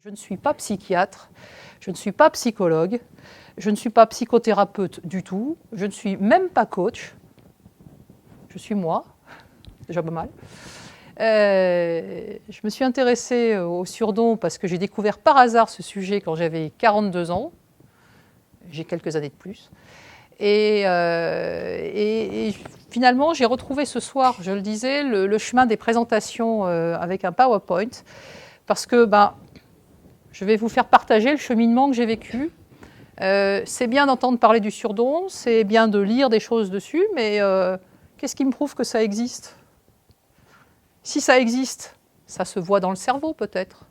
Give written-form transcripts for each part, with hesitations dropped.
Je ne suis pas psychiatre, je ne suis pas psychologue, je ne suis pas psychothérapeute du tout, je ne suis même pas coach. Je suis moi, déjà pas mal. Je me suis intéressée au surdon parce que j'ai découvert par hasard ce sujet quand j'avais 42 ans. J'ai quelques années de plus. Et finalement, j'ai retrouvé ce soir, je le disais, le chemin des présentations avec un PowerPoint parce que je vais vous faire partager le cheminement que j'ai vécu. C'est bien d'entendre parler du surdon, c'est bien de lire des choses dessus, mais qu'est-ce qui me prouve que ça existe ? Si ça existe, ça se voit dans le cerveau peut-être.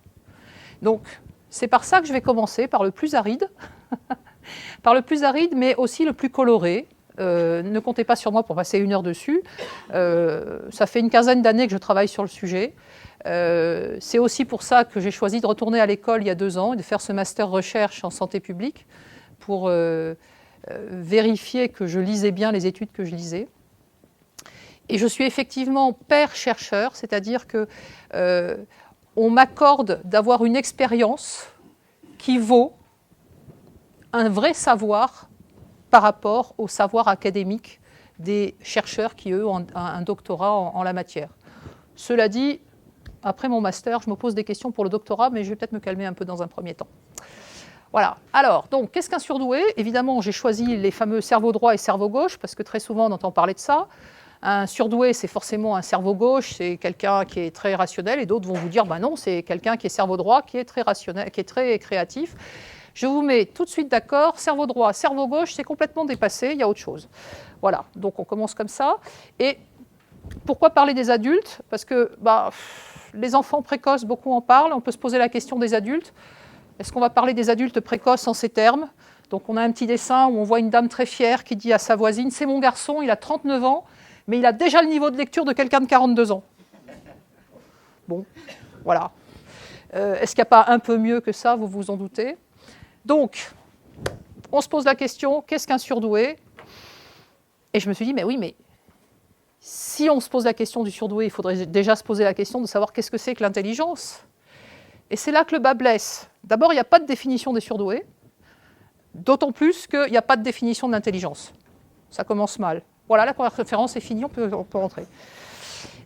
Donc, c'est par ça que je vais commencer, par le plus aride, par le plus aride, mais aussi le plus coloré. Ne comptez pas sur moi pour passer 1 heure dessus. Ça fait une quinzaine d'années que je travaille sur le sujet. C'est aussi pour ça que j'ai choisi de retourner à l'école il y a 2 ans et de faire ce master recherche en santé publique pour vérifier que je lisais bien les études que je lisais. Et je suis effectivement pair-chercheur, c'est-à-dire qu'on m'accorde d'avoir une expérience qui vaut un vrai savoir par rapport au savoir académique des chercheurs qui, eux, ont un doctorat en la matière. Cela dit, après mon master, je me pose des questions pour le doctorat, mais je vais peut-être me calmer un peu dans un premier temps. Voilà. Alors, donc, qu'est-ce qu'un surdoué ? Évidemment, j'ai choisi les fameux cerveau droit et cerveau gauche, parce que très souvent, on entend parler de ça. Un surdoué, c'est forcément un cerveau gauche, c'est quelqu'un qui est très rationnel, et d'autres vont vous dire, non, c'est quelqu'un qui est cerveau droit, qui est très rationnel, qui est très créatif. Je vous mets tout de suite d'accord, cerveau droit, cerveau gauche, c'est complètement dépassé, il y a autre chose. Voilà, donc on commence comme ça. Et pourquoi parler des adultes ? Parce que les enfants précoces, beaucoup en parlent, on peut se poser la question des adultes. Est-ce qu'on va parler des adultes précoces en ces termes ? Donc on a un petit dessin où on voit une dame très fière qui dit à sa voisine « C'est mon garçon, il a 39 ans, mais il a déjà le niveau de lecture de quelqu'un de 42 ans. » Bon, voilà. Est-ce qu'il n'y a pas un peu mieux que ça, vous vous en doutez ? Donc, on se pose la question, qu'est-ce qu'un surdoué ? Et je me suis dit, mais si on se pose la question du surdoué, il faudrait déjà se poser la question de savoir qu'est-ce que c'est que l'intelligence. Et c'est là que le bât blesse. D'abord, il n'y a pas de définition des surdoués, d'autant plus qu'il n'y a pas de définition de l'intelligence. Ça commence mal. Voilà, la première référence est finie, on peut rentrer.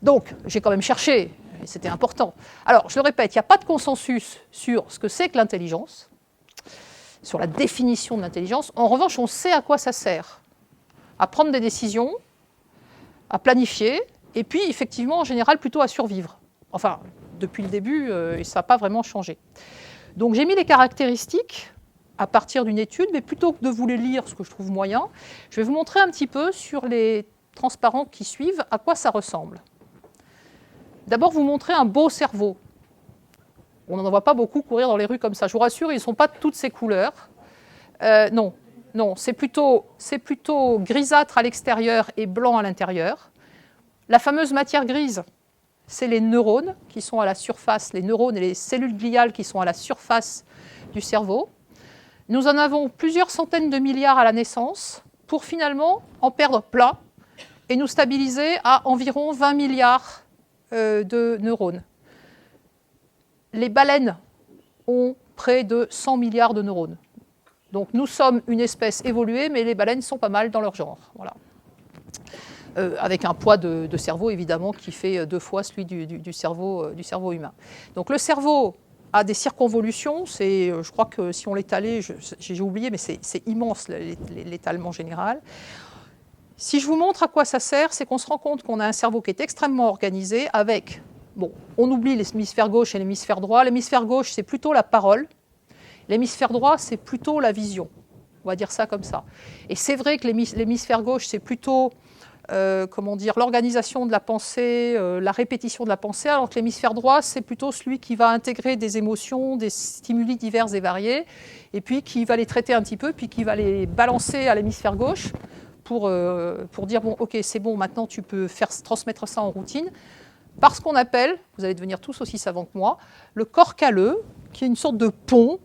Donc, j'ai quand même cherché, et c'était important. Alors, je le répète, il n'y a pas de consensus sur ce que c'est que l'intelligence, sur la définition de l'intelligence. En revanche, on sait à quoi ça sert. À prendre des décisions, à planifier, et puis, effectivement, en général, plutôt à survivre. Enfin, depuis le début, et ça n'a pas vraiment changé. Donc, j'ai mis les caractéristiques à partir d'une étude, mais plutôt que de vous les lire, ce que je trouve moyen, je vais vous montrer un petit peu sur les transparents qui suivent à quoi ça ressemble. D'abord, vous montrer un beau cerveau. On n'en voit pas beaucoup courir dans les rues comme ça. Je vous rassure, ils ne sont pas de toutes ces couleurs. Non, c'est plutôt grisâtre à l'extérieur et blanc à l'intérieur. La fameuse matière grise, c'est les neurones qui sont à la surface, les neurones et les cellules gliales qui sont à la surface du cerveau. Nous en avons plusieurs centaines de milliards à la naissance pour finalement en perdre plein et nous stabiliser à environ 20 milliards de neurones. Les baleines ont près de 100 milliards de neurones. Donc nous sommes une espèce évoluée, mais les baleines sont pas mal dans leur genre. Voilà. Avec un poids de cerveau, évidemment, qui fait 2 fois celui du cerveau humain. Donc le cerveau a des circonvolutions. Je crois que si on l'étalait, j'ai oublié, mais c'est immense l'étalement général. Si je vous montre à quoi ça sert, c'est qu'on se rend compte qu'on a un cerveau qui est extrêmement organisé avec... Bon, on oublie l'hémisphère gauche et l'hémisphère droit. L'hémisphère gauche, c'est plutôt la parole. L'hémisphère droit, c'est plutôt la vision. On va dire ça comme ça. Et c'est vrai que l'hémisphère gauche, c'est plutôt l'organisation de la pensée, la répétition de la pensée, alors que l'hémisphère droit, c'est plutôt celui qui va intégrer des émotions, des stimuli divers et variés, et puis qui va les traiter un petit peu, puis qui va les balancer à l'hémisphère gauche pour dire, bon, ok, c'est bon, maintenant tu peux transmettre ça en routine. Par ce qu'on appelle, vous allez devenir tous aussi savants que moi, le corps calleux, qui est une sorte de pont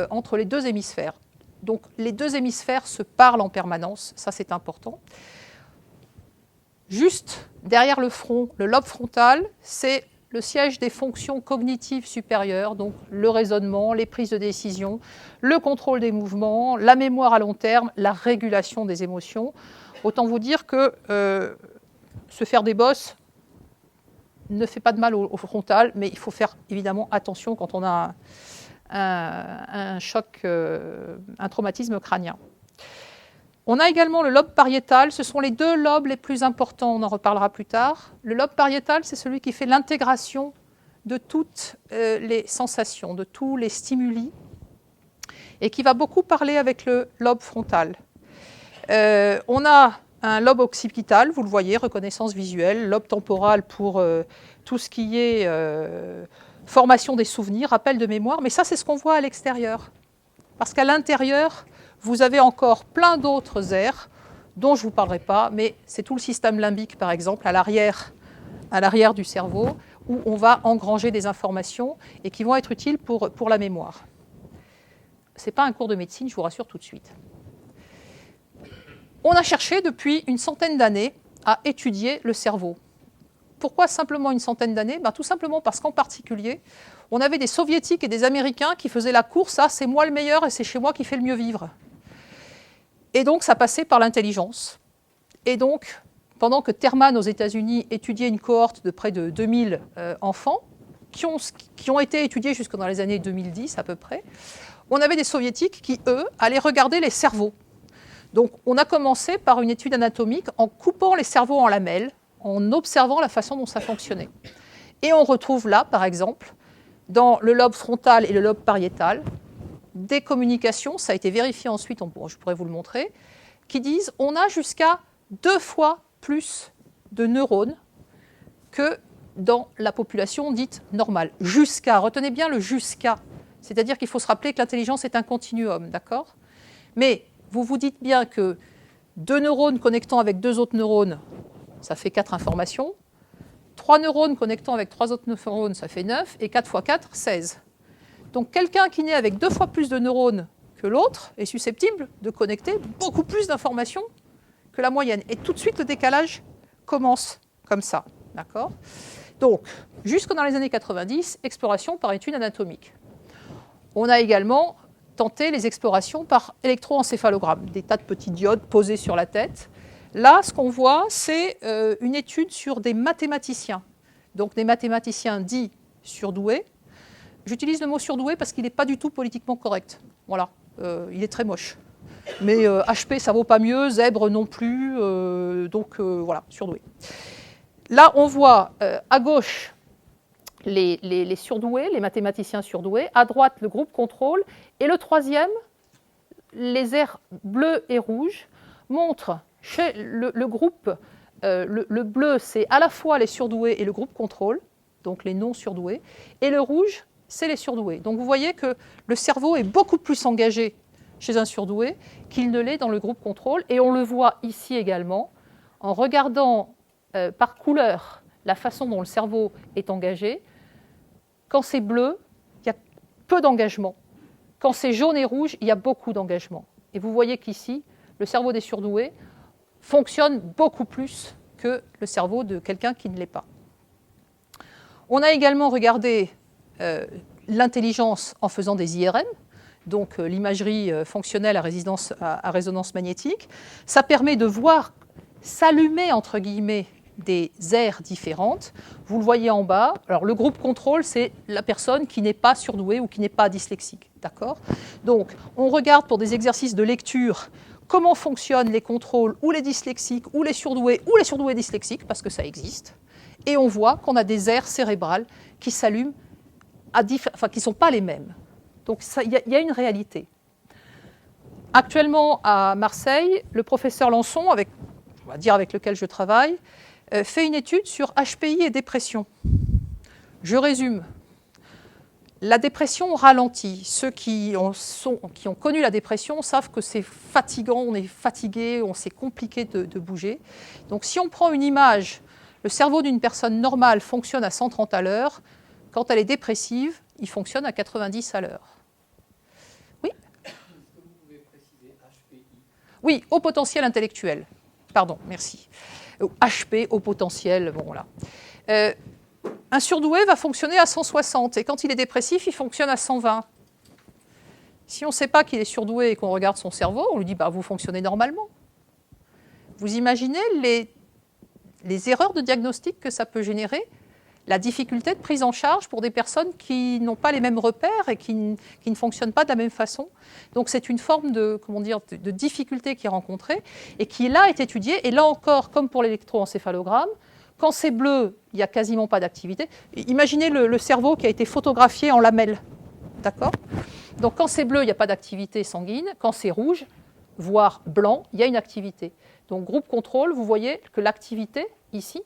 entre les 2 hémisphères. Donc les 2 hémisphères se parlent en permanence, ça c'est important. Juste derrière le front, le lobe frontal, c'est le siège des fonctions cognitives supérieures, donc le raisonnement, les prises de décision, le contrôle des mouvements, la mémoire à long terme, la régulation des émotions. Autant vous dire que se faire des bosses ne fait pas de mal au frontal, mais il faut faire évidemment attention quand on a un choc, un traumatisme crânien. On a également le lobe pariétal. Ce sont les deux lobes les plus importants, on en reparlera plus tard. Le lobe pariétal, c'est celui qui fait l'intégration de toutes les sensations, de tous les stimuli, et qui va beaucoup parler avec le lobe frontal. On a un lobe occipital, vous le voyez, reconnaissance visuelle, lobe temporal pour tout ce qui est formation des souvenirs, rappel de mémoire, mais ça, c'est ce qu'on voit à l'extérieur. Parce qu'à l'intérieur, vous avez encore plein d'autres aires dont je ne vous parlerai pas, mais c'est tout le système limbique, par exemple, à l'arrière du cerveau, où on va engranger des informations et qui vont être utiles pour la mémoire. Ce n'est pas un cours de médecine, je vous rassure tout de suite. On a cherché depuis une centaine d'années à étudier le cerveau. Pourquoi simplement une centaine d'années ? Tout simplement parce qu'en particulier, on avait des Soviétiques et des Américains qui faisaient la course à « c'est moi le meilleur et c'est chez moi qui fait le mieux vivre ». Et donc, ça passait par l'intelligence. Et donc, pendant que Terman aux États-Unis étudiait une cohorte de près de 2000 enfants, qui ont été étudiés jusque dans les années 2010 à peu près, on avait des Soviétiques qui, eux, allaient regarder les cerveaux. Donc, on a commencé par une étude anatomique en coupant les cerveaux en lamelles, en observant la façon dont ça fonctionnait. Et on retrouve là, par exemple, dans le lobe frontal et le lobe pariétal, des communications, ça a été vérifié ensuite, je pourrais vous le montrer, qui disent on a jusqu'à 2 fois plus de neurones que dans la population dite normale. Jusqu'à, retenez bien le jusqu'à, c'est-à-dire qu'il faut se rappeler que l'intelligence est un continuum, d'accord ? Mais vous vous dites bien que 2 neurones connectant avec 2 autres neurones, ça fait 4 informations. 3 neurones connectant avec 3 autres neurones, ça fait 9. Et 4 fois 4, 16. Donc quelqu'un qui naît avec 2 fois plus de neurones que l'autre est susceptible de connecter beaucoup plus d'informations que la moyenne. Et tout de suite, le décalage commence comme ça. D'accord ? Donc, jusque dans les années 90, exploration par étude anatomique. On a également tenté les explorations par électroencéphalogramme, des tas de petits diodes posés sur la tête. Là, ce qu'on voit, c'est une étude sur des mathématiciens. Donc des mathématiciens dits surdoués. J'utilise le mot surdoué parce qu'il n'est pas du tout politiquement correct. Voilà, il est très moche. Mais HP, ça ne vaut pas mieux, zèbre non plus, donc voilà, surdoué. Là, on voit à gauche les surdoués, les mathématiciens surdoués, à droite le groupe contrôle, et le troisième, les aires bleues et rouges, montrent chez le groupe, le bleu, c'est à la fois les surdoués et le groupe contrôle, donc les non surdoués, et le rouge, c'est les surdoués. Donc vous voyez que le cerveau est beaucoup plus engagé chez un surdoué qu'il ne l'est dans le groupe contrôle, et on le voit ici également, en regardant par couleur la façon dont le cerveau est engagé. Quand c'est bleu, il y a peu d'engagement. Quand c'est jaune et rouge, il y a beaucoup d'engagement. Et vous voyez qu'ici, le cerveau des surdoués fonctionne beaucoup plus que le cerveau de quelqu'un qui ne l'est pas. On a également regardé l'intelligence en faisant des IRM, donc l'imagerie fonctionnelle à résonance magnétique. Ça permet de voir s'allumer, entre guillemets, des aires différentes. Vous le voyez en bas. Alors, le groupe contrôle, c'est la personne qui n'est pas surdouée ou qui n'est pas dyslexique. D'accord ? Donc, on regarde pour des exercices de lecture comment fonctionnent les contrôles ou les dyslexiques ou les surdoués dyslexiques, parce que ça existe. Et on voit qu'on a des aires cérébrales qui s'allument, qui ne sont pas les mêmes. Donc, il y a une réalité. Actuellement, à Marseille, le professeur Lançon, avec lequel je travaille, fait une étude sur HPI et dépression. Je résume. La dépression ralentit. Ceux qui ont connu la dépression savent que c'est fatigant, on est fatigué, c'est compliqué de bouger. Donc si on prend une image, le cerveau d'une personne normale fonctionne à 130 à l'heure. Quand elle est dépressive, il fonctionne à 90 à l'heure. Oui ? Est-ce que vous pouvez préciser HPI ? Oui, haut potentiel intellectuel. Pardon, merci. HP, haut potentiel, bon voilà. Un surdoué va fonctionner à 160 et quand il est dépressif, il fonctionne à 120. Si on ne sait pas qu'il est surdoué et qu'on regarde son cerveau, on lui dit bah, vous fonctionnez normalement. Vous imaginez les erreurs de diagnostic que ça peut générer, la difficulté de prise en charge pour des personnes qui n'ont pas les mêmes repères et qui ne fonctionnent pas de la même façon. Donc c'est une forme de difficulté qui est rencontrée et qui là est étudiée. Et là encore, comme pour l'électroencéphalogramme, quand c'est bleu, il n'y a quasiment pas d'activité. Imaginez le cerveau qui a été photographié en lamelles. D'accord ? Donc quand c'est bleu, il n'y a pas d'activité sanguine. Quand c'est rouge, voire blanc, il y a une activité. Donc groupe contrôle, vous voyez que l'activité ici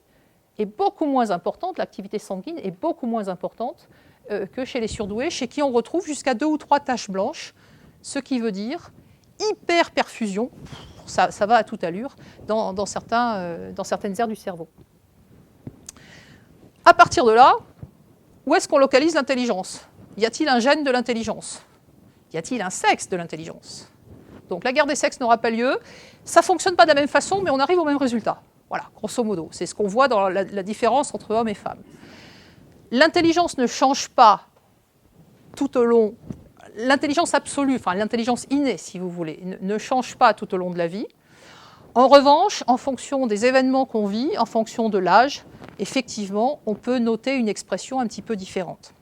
est beaucoup moins importante, l'activité sanguine est beaucoup moins importante que chez les surdoués, chez qui on retrouve jusqu'à 2 ou 3 taches blanches, ce qui veut dire hyperperfusion, ça va à toute allure, dans certaines aires du cerveau. À partir de là, où est-ce qu'on localise l'intelligence ? Y a-t-il un gène de l'intelligence ? Y a-t-il un sexe de l'intelligence ? Donc la guerre des sexes n'aura pas lieu. Ça ne fonctionne pas de la même façon, mais on arrive au même résultat. Voilà, grosso modo. C'est ce qu'on voit dans la différence entre hommes et femmes. L'intelligence ne change pas tout au long... L'intelligence absolue, enfin l'intelligence innée, si vous voulez, ne change pas tout au long de la vie. En revanche, en fonction des événements qu'on vit, en fonction de l'âge, effectivement, on peut noter une expression un petit peu différente.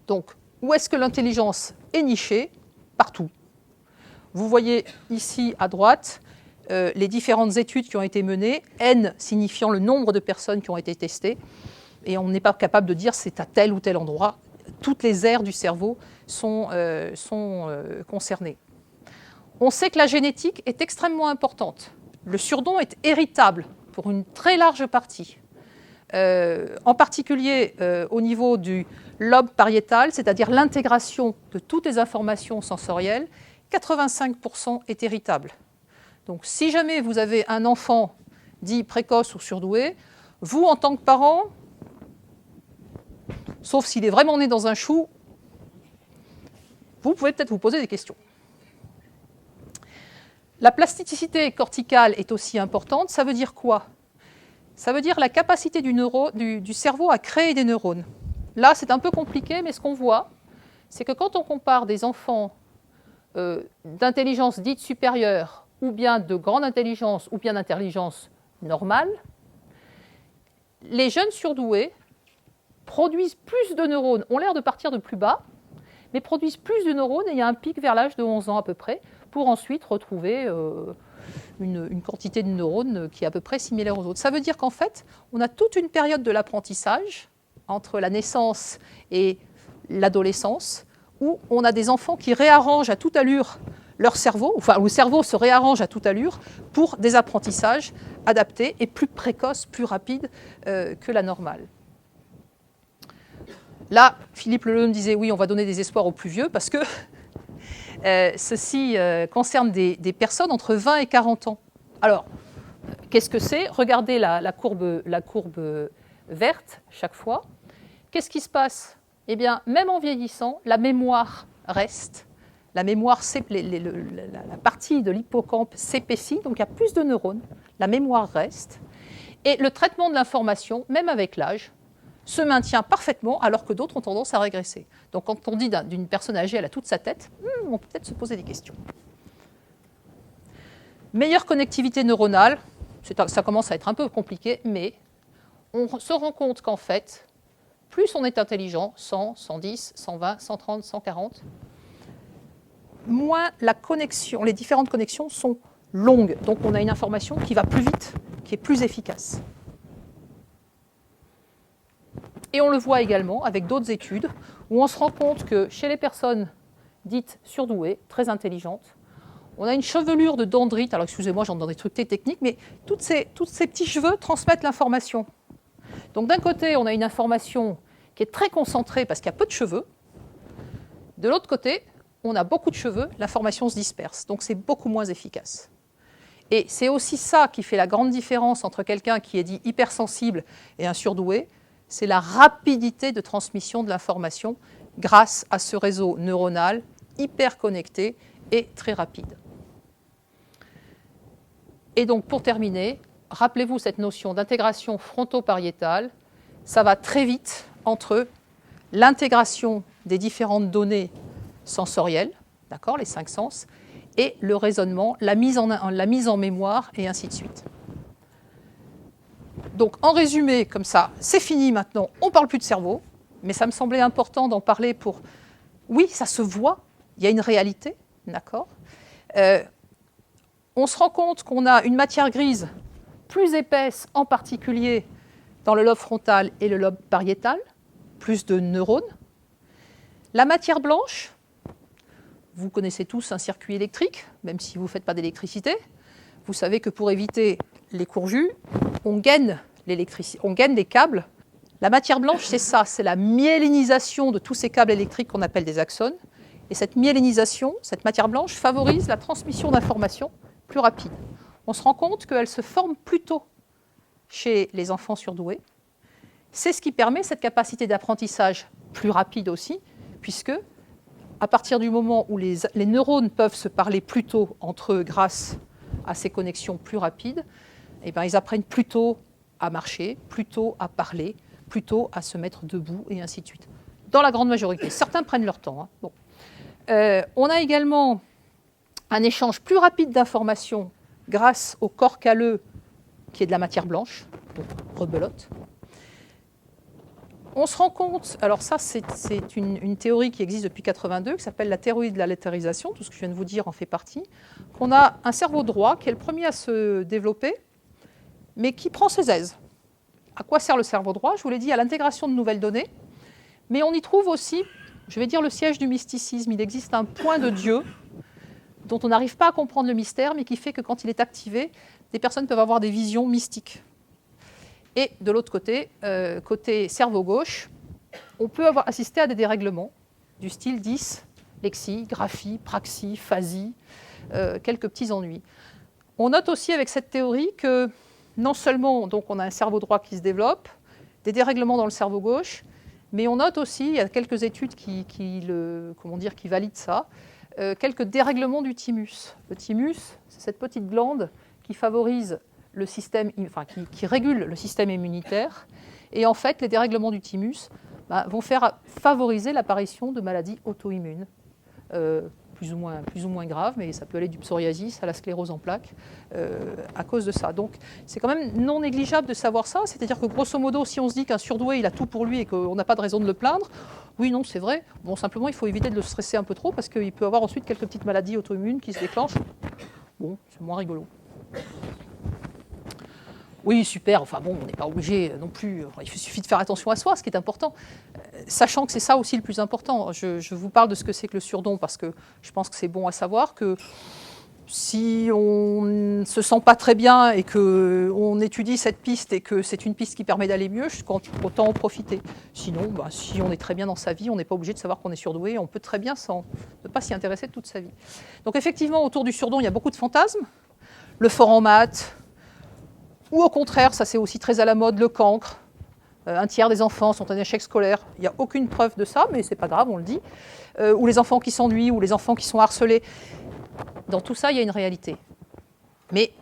Donc, où est-ce que l'intelligence est nichée ? Partout. Vous voyez ici à droite les différentes études qui ont été menées, N signifiant le nombre de personnes qui ont été testées, et on n'est pas capable de dire c'est à tel ou tel endroit. Toutes les aires du cerveau sont concernées. On sait que la génétique est extrêmement importante. Le surdon est héritable pour une très large partie. En particulier au niveau du lobe pariétal, c'est-à-dire l'intégration de toutes les informations sensorielles, 85% est héritable. Donc si jamais vous avez un enfant dit précoce ou surdoué, vous, en tant que parent, sauf s'il est vraiment né dans un chou, vous pouvez peut-être vous poser des questions. La plasticité corticale est aussi importante. Ça veut dire quoi ? Ça veut dire la capacité du cerveau à créer des neurones. Là, c'est un peu compliqué, mais ce qu'on voit, c'est que quand on compare des enfants d'intelligence dite supérieure, ou bien de grande intelligence, ou bien d'intelligence normale, les jeunes surdoués produisent plus de neurones, ont l'air de partir de plus bas, mais produisent plus de neurones, et il y a un pic vers l'âge de 11 ans à peu près, pour ensuite retrouver une quantité de neurones qui est à peu près similaire aux autres. Ça veut dire qu'en fait, on a toute une période de l'apprentissage, entre la naissance et l'adolescence, où on a des enfants qui réarrangent à toute allure leur cerveau, enfin le cerveau se réarrange à toute allure pour des apprentissages adaptés et plus précoces, plus rapides que la normale. Là, Philippe Leleu disait oui, on va donner des espoirs aux plus vieux parce que ceci concerne des personnes entre 20 et 40 ans. Alors, qu'est-ce que c'est ? Regardez la courbe verte chaque fois. Qu'est-ce qui se passe ? Eh bien, même en vieillissant, la mémoire reste. La mémoire, la partie de l'hippocampe s'épaissit, donc il y a plus de neurones. La mémoire reste. Et le traitement de l'information, même avec l'âge, se maintient parfaitement, alors que d'autres ont tendance à régresser. Donc quand on dit d'une personne âgée, elle a toute sa tête, on peut peut-être se poser des questions. Meilleure connectivité neuronale, ça commence à être un peu compliqué, mais on se rend compte qu'en fait, plus on est intelligent, 100, 110, 120, 130, 140, moins les différentes connexions sont longues. Donc on a une information qui va plus vite, qui est plus efficace. Et on le voit également avec d'autres études où on se rend compte que chez les personnes dites surdouées, très intelligentes, on a une chevelure de dendrites. Alors excusez-moi, j'entre dans des trucs techniques, mais tous ces petits cheveux transmettent l'information. Donc d'un côté, on a une information qui est très concentrée parce qu'il y a peu de cheveux. De l'autre côté, on a beaucoup de cheveux, l'information se disperse. Donc c'est beaucoup moins efficace. Et c'est aussi ça qui fait la grande différence entre quelqu'un qui est dit hypersensible et un surdoué, c'est la rapidité de transmission de l'information grâce à ce réseau neuronal hyper connecté et très rapide. Et donc pour terminer, rappelez-vous cette notion d'intégration fronto-pariétale, ça va très vite entre l'intégration des différentes données sensorielles, d'accord, les 5 sens, et le raisonnement, la mise en mémoire, et ainsi de suite. Donc, en résumé, comme ça, c'est fini maintenant, on ne parle plus de cerveau, mais ça me semblait important d'en parler pour... Oui, ça se voit, il y a une réalité, d'accord. On se rend compte qu'on a une matière grise plus épaisse, en particulier dans le lobe frontal et le lobe pariétal, plus de neurones. La matière blanche, vous connaissez tous un circuit électrique, même si vous ne faites pas d'électricité. Vous savez que pour éviter les courjus, on gaine les câbles. La matière blanche, c'est ça, c'est la myélinisation de tous ces câbles électriques qu'on appelle des axones. Et cette myélinisation, cette matière blanche, favorise la transmission d'informations plus rapide. On se rend compte qu'elle se forme plus tôt chez les enfants surdoués. C'est ce qui permet cette capacité d'apprentissage plus rapide aussi, puisque à partir du moment où les neurones peuvent se parler plus tôt entre eux grâce à ces connexions plus rapides, eh bien, ils apprennent plus tôt à marcher, plus tôt à parler, plus tôt à se mettre debout, et ainsi de suite. Dans la grande majorité. Certains prennent leur temps. Hein. Bon. On a également un échange plus rapide d'informations grâce au corps calleux qui est de la matière blanche, donc rebelote. On se rend compte, alors ça c'est une théorie qui existe depuis 1982, qui s'appelle la théorie de la latérisation, tout ce que je viens de vous dire en fait partie, qu'on a un cerveau droit qui est le premier à se développer, mais qui prend ses aises. À quoi sert le cerveau droit? Je vous l'ai dit, à l'intégration de nouvelles données, mais on y trouve aussi, je vais dire, le siège du mysticisme. Il existe un point de Dieu dont on n'arrive pas à comprendre le mystère, mais qui fait que quand il est activé, des personnes peuvent avoir des visions mystiques. Et de l'autre côté, côté cerveau gauche, on peut avoir assisté à des dérèglements du style 10, lexie, graphie, praxie, phasie, quelques petits ennuis. On note aussi avec cette théorie que non seulement donc, on a un cerveau droit qui se développe, des dérèglements dans le cerveau gauche, mais on note aussi, il y a quelques études qui valident ça, quelques dérèglements du thymus. Le thymus, c'est cette petite glande qui favorise le système, qui régule le système immunitaire. Et en fait, les dérèglements du thymus vont favoriser l'apparition de maladies auto-immunes, plus ou moins graves, mais ça peut aller du psoriasis à la sclérose en plaques à cause de ça. Donc, c'est quand même non négligeable de savoir ça. C'est-à-dire que grosso modo, si on se dit qu'un surdoué, il a tout pour lui et qu'on n'a pas de raison de le plaindre, oui, non, c'est vrai. Bon, simplement, il faut éviter de le stresser un peu trop parce qu'il peut avoir ensuite quelques petites maladies auto-immunes qui se déclenchent. Bon, c'est moins rigolo. Oui, super, enfin bon, on n'est pas obligé non plus, il suffit de faire attention à soi, ce qui est important, sachant que c'est ça aussi le plus important. Je vous parle de ce que c'est que le surdon parce que je pense que c'est bon à savoir que si on ne se sent pas très bien et qu'on étudie cette piste et que c'est une piste qui permet d'aller mieux, autant en profiter. Sinon, si on est très bien dans sa vie, on n'est pas obligé de savoir qu'on est surdoué, on peut très bien ne pas s'y intéresser toute sa vie. Donc effectivement, autour du surdon, il y a beaucoup de fantasmes, le fort en maths, ou au contraire, ça c'est aussi très à la mode, le cancre. Un tiers des enfants sont en échec scolaire. Il n'y a aucune preuve de ça, mais c'est pas grave, on le dit. Ou les enfants qui s'ennuient, ou les enfants qui sont harcelés. Dans tout ça, il y a une réalité. Mais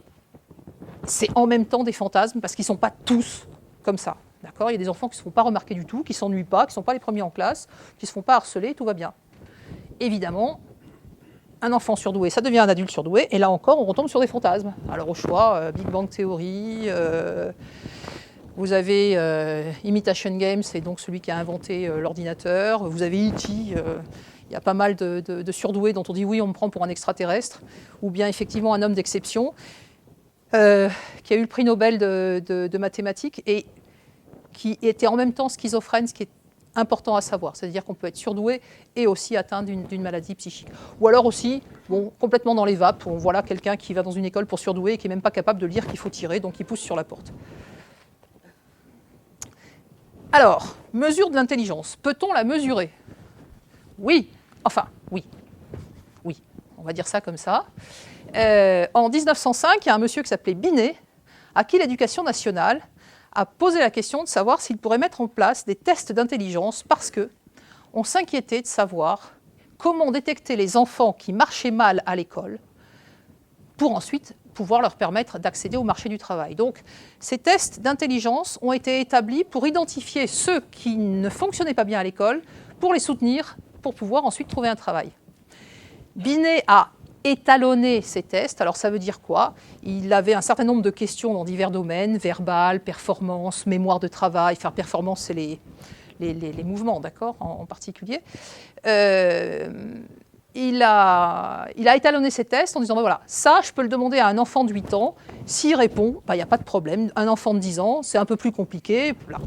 c'est en même temps des fantasmes, parce qu'ils ne sont pas tous comme ça. D'accord ? Il y a des enfants qui ne se font pas remarquer du tout, qui ne s'ennuient pas, qui ne sont pas les premiers en classe, qui ne se font pas harceler, tout va bien. Évidemment, un enfant surdoué, ça devient un adulte surdoué, et là encore, on retombe sur des fantasmes. Alors au choix, Big Bang Theory, vous avez Imitation Game, c'est donc celui qui a inventé l'ordinateur, vous avez E.T., il y a pas mal de surdoués dont on dit oui, on me prend pour un extraterrestre, ou bien effectivement un homme d'exception, qui a eu le prix Nobel de mathématiques, et qui était en même temps schizophrène, ce qui est important à savoir, c'est-à-dire qu'on peut être surdoué et aussi atteint d'une maladie psychique. Ou alors aussi, complètement dans les vapes, on voit là quelqu'un qui va dans une école pour surdoué et qui n'est même pas capable de lire qu'il faut tirer, donc il pousse sur la porte. Alors, mesure de l'intelligence. Peut-on la mesurer ? Oui. Enfin, oui. Oui, on va dire ça comme ça. En 1905, il y a un monsieur qui s'appelait Binet, à qui l'Éducation nationale a posé la question de savoir s'il pourrait mettre en place des tests d'intelligence parce qu'on s'inquiétait de savoir comment détecter les enfants qui marchaient mal à l'école pour ensuite pouvoir leur permettre d'accéder au marché du travail. Donc, ces tests d'intelligence ont été établis pour identifier ceux qui ne fonctionnaient pas bien à l'école, pour les soutenir, pour pouvoir ensuite trouver un travail. Binet a étalonné ces tests. Alors, ça veut dire quoi? Il avait un certain nombre de questions dans divers domaines, verbal, performance, mémoire de travail. Enfin, performance, c'est les mouvements, d'accord, en particulier. Il a étalonné ses tests en disant, ben voilà, ça, je peux le demander à un enfant de 8 ans. S'il répond, il n'y a pas de problème. Un enfant de 10 ans, c'est un peu plus compliqué. Là.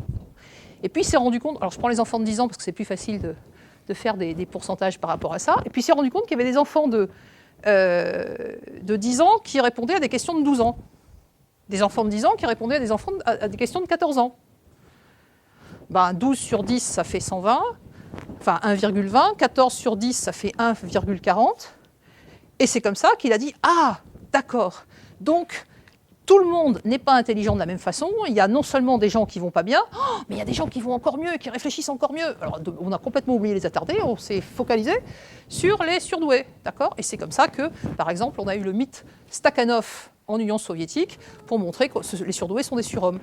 Et puis, il s'est rendu compte, alors je prends les enfants de 10 ans parce que c'est plus facile de faire des pourcentages par rapport à ça. Et puis, il s'est rendu compte qu'il y avait des enfants de 10 ans qui répondaient à des questions de 12 ans. Des enfants de 10 ans qui répondaient à des questions de 14 ans. 12 sur 10, ça fait 120. Enfin 1,20, 14 sur 10, ça fait 1,40. Et c'est comme ça qu'il a dit, ah, d'accord, donc tout le monde n'est pas intelligent de la même façon. Il y a non seulement des gens qui ne vont pas bien, mais il y a des gens qui vont encore mieux, qui réfléchissent encore mieux. Alors on a complètement oublié les attardés, on s'est focalisé sur les surdoués, d'accord? Et c'est comme ça que, par exemple, on a eu le mythe Stakhanov en Union soviétique pour montrer que les surdoués sont des surhommes.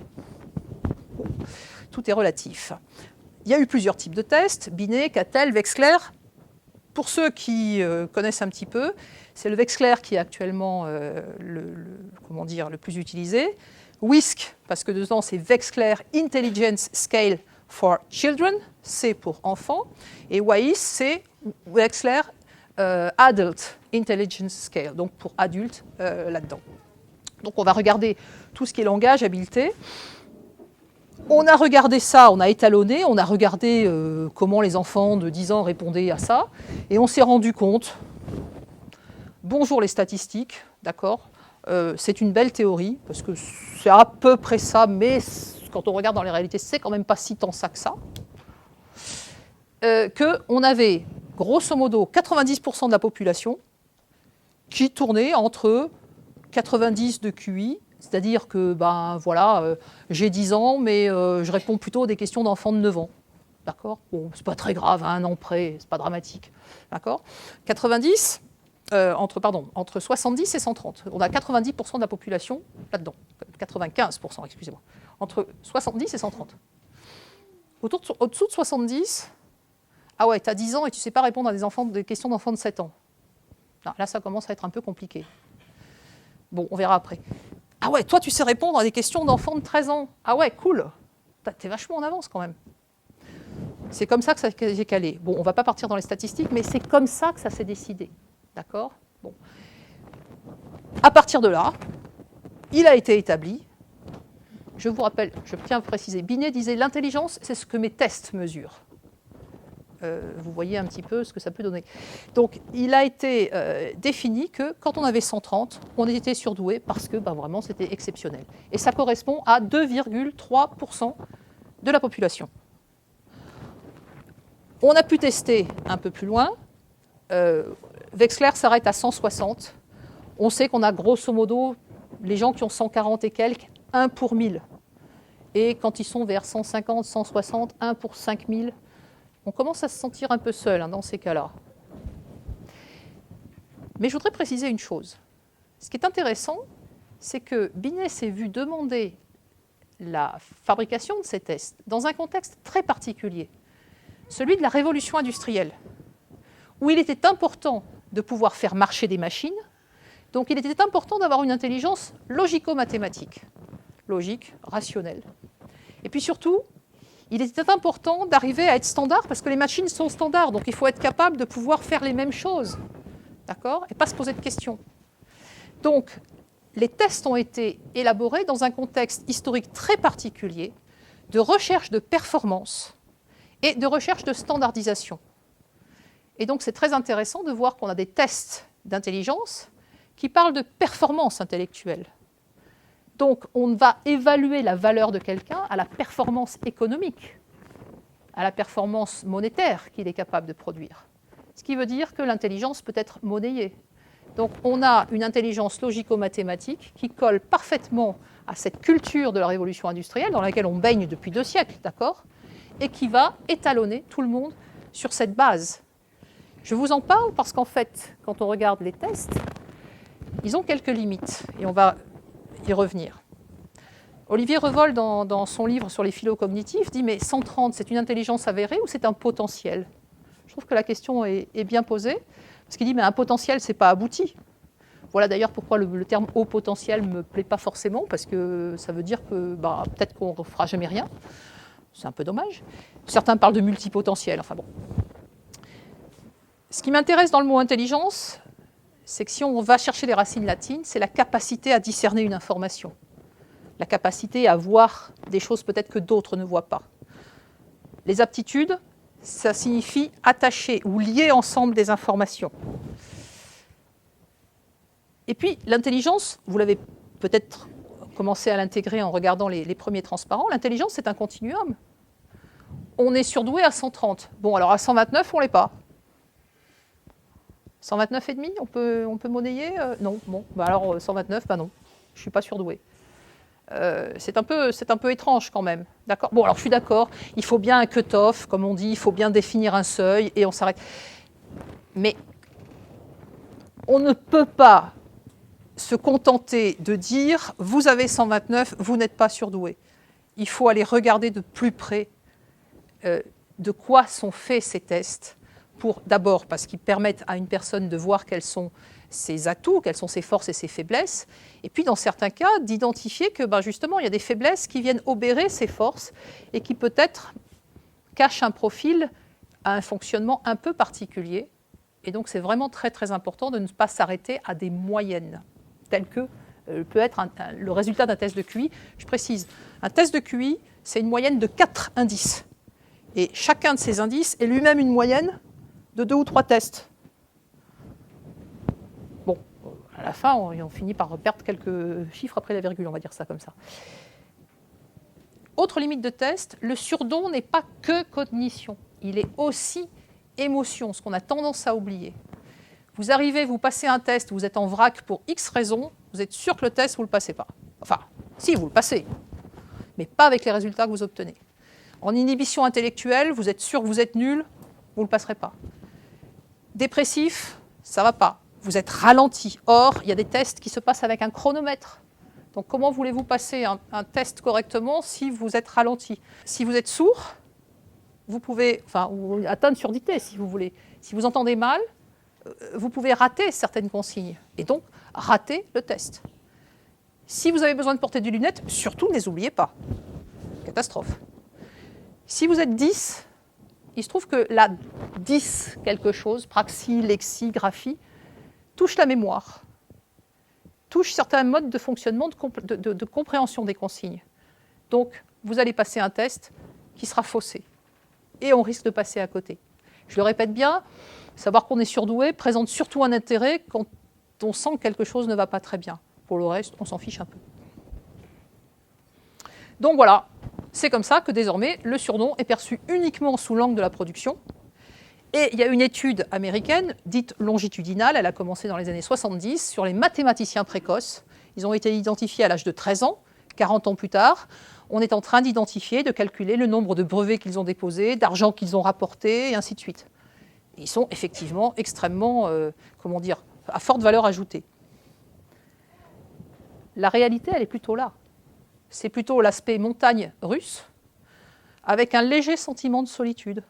Tout est relatif. Il y a eu plusieurs types de tests, Binet, Cattell, Wechsler. Pour ceux qui connaissent un petit peu, c'est le Wechsler qui est actuellement le plus utilisé. WISC, parce que dedans c'est Wechsler Intelligence Scale for Children, c'est pour enfants. Et WAIS, c'est Wechsler Adult Intelligence Scale, donc pour adultes là-dedans. Donc on va regarder tout ce qui est langage, habileté. On a regardé ça, on a étalonné, on a regardé comment les enfants de 10 ans répondaient à ça, et on s'est rendu compte, bonjour les statistiques, d'accord, c'est une belle théorie, parce que c'est à peu près ça, mais quand on regarde dans les réalités, c'est quand même pas si tant ça que ça, qu'on avait grosso modo 90% de la population qui tournait entre 90 de QI, c'est-à-dire que, j'ai 10 ans, mais je réponds plutôt à des questions d'enfants de 9 ans. D'accord? Bon, c'est pas très grave, à un an près, c'est pas dramatique. D'accord? 90, entre 70 et 130. On a 90% de la population là-dedans. 95%, excusez-moi. Entre 70 et 130. Au-dessous de 70, ah ouais, tu as 10 ans et tu ne sais pas répondre à des questions d'enfants de 7 ans. Non, là, ça commence à être un peu compliqué. Bon, on verra après. Ah ouais, toi, tu sais répondre à des questions d'enfants de 13 ans. Ah ouais, cool. T'es vachement en avance quand même. C'est comme ça que ça s'est calé. Bon, on ne va pas partir dans les statistiques, mais c'est comme ça que ça s'est décidé. D'accord? Bon. À partir de là, il a été établi. Je vous rappelle, je tiens à vous préciser, Binet disait l'intelligence, c'est ce que mes tests mesurent. Vous voyez un petit peu ce que ça peut donner. Donc, il a été défini que quand on avait 130, on était surdoué parce que vraiment c'était exceptionnel. Et ça correspond à 2,3% de la population. On a pu tester un peu plus loin. Wechsler s'arrête à 160. On sait qu'on a grosso modo les gens qui ont 140 et quelques, 1 pour 1000. Et quand ils sont vers 150, 160, 1 pour 5000. On commence à se sentir un peu seul dans ces cas-là. Mais je voudrais préciser une chose. Ce qui est intéressant, c'est que Binet s'est vu demander la fabrication de ces tests dans un contexte très particulier, celui de la révolution industrielle, où il était important de pouvoir faire marcher des machines, donc il était important d'avoir une intelligence logico-mathématique, logique, rationnelle. Et puis surtout, il était important d'arriver à être standard parce que les machines sont standards, donc il faut être capable de pouvoir faire les mêmes choses, d'accord, et pas se poser de questions. Donc, les tests ont été élaborés dans un contexte historique très particulier de recherche de performance et de recherche de standardisation. Et donc, c'est très intéressant de voir qu'on a des tests d'intelligence qui parlent de performance intellectuelle. Donc, on va évaluer la valeur de quelqu'un à la performance économique, à la performance monétaire qu'il est capable de produire. Ce qui veut dire que l'intelligence peut être monnayée. Donc, on a une intelligence logico-mathématique qui colle parfaitement à cette culture de la révolution industrielle dans laquelle on baigne depuis 2 siècles, d'accord, et qui va étalonner tout le monde sur cette base. Je vous en parle parce qu'en fait, quand on regarde les tests, il ils ont quelques limites, et on va y revenir. Olivier Revol, dans son livre sur les phylocognitifs, dit « Mais 130, c'est une intelligence avérée ou c'est un potentiel ?» Je trouve que la question est bien posée, parce qu'il dit « Mais un potentiel, ce n'est pas abouti. » Voilà d'ailleurs pourquoi le terme haut potentiel ne me plaît pas forcément, parce que ça veut dire que peut-être qu'on ne fera jamais rien. C'est un peu dommage. Certains parlent de multipotentiel, enfin bon. Ce qui m'intéresse dans le mot intelligence, c'est que si on va chercher les racines latines, c'est la capacité à discerner une information. La capacité à voir des choses peut-être que d'autres ne voient pas. Les aptitudes, ça signifie attacher ou lier ensemble des informations. Et puis, l'intelligence, vous l'avez peut-être commencé à l'intégrer en regardant les premiers transparents, l'intelligence, c'est un continuum. On est surdoué à 130. Bon, alors à 129, on ne l'est pas. 129,5, on peut monnayer non, bon, alors 129, non, je ne suis pas surdoué. C'est un peu étrange quand même. D'accord. Bon, alors je suis d'accord, il faut bien un cut-off, comme on dit, il faut bien définir un seuil et on s'arrête. Mais on ne peut pas se contenter de dire « vous avez 129, vous n'êtes pas surdoué ». Il faut aller regarder de plus près de quoi sont faits ces tests, d'abord parce qu'ils permettent à une personne de voir quels sont ses atouts, quelles sont ses forces et ses faiblesses, et puis dans certains cas d'identifier que justement il y a des faiblesses qui viennent obérer ces forces et qui peut-être cachent un profil à un fonctionnement un peu particulier. Et donc c'est vraiment très très important de ne pas s'arrêter à des moyennes, telles que peut être le résultat d'un test de QI. Je précise, un test de QI, c'est une moyenne de 4 indices. Et chacun de ces indices est lui-même une moyenne de 2 ou 3 tests. Bon, à la fin, on finit par perdre quelques chiffres après la virgule, on va dire ça comme ça. Autre limite de test, le surdon n'est pas que cognition, il est aussi émotion, ce qu'on a tendance à oublier. Vous arrivez, vous passez un test, vous êtes en vrac pour X raisons, vous êtes sûr que le test, vous ne le passez pas. Enfin, si, vous le passez, mais pas avec les résultats que vous obtenez. En inhibition intellectuelle, vous êtes sûr que vous êtes nul, vous ne le passerez pas. Dépressif, ça ne va pas. Vous êtes ralenti. Or, il y a des tests qui se passent avec un chronomètre. Donc, comment voulez-vous passer un test correctement si vous êtes ralenti? Si vous êtes sourd, vous pouvez atteindre surdité si vous voulez. Si vous entendez mal, vous pouvez rater certaines consignes et donc rater le test. Si vous avez besoin de porter des lunettes, surtout ne les oubliez pas. Catastrophe. Si vous êtes 10, il se trouve que la 10 quelque chose, praxie, lexie, graphie, touche la mémoire, touche certains modes de fonctionnement, de compréhension des consignes. Donc, vous allez passer un test qui sera faussé. Et on risque de passer à côté. Je le répète bien, savoir qu'on est surdoué présente surtout un intérêt quand on sent que quelque chose ne va pas très bien. Pour le reste, on s'en fiche un peu. Donc voilà, c'est comme ça que désormais le surdon est perçu uniquement sous l'angle de la production. Et il y a une étude américaine dite longitudinale, elle a commencé dans les années 70, sur les mathématiciens précoces. Ils ont été identifiés à l'âge de 13 ans, 40 ans plus tard. On est en train d'identifier, de calculer le nombre de brevets qu'ils ont déposés, d'argent qu'ils ont rapporté, et ainsi de suite. Ils sont effectivement extrêmement, à forte valeur ajoutée. La réalité, elle est plutôt là. C'est plutôt l'aspect montagne russe, avec un léger sentiment de solitude.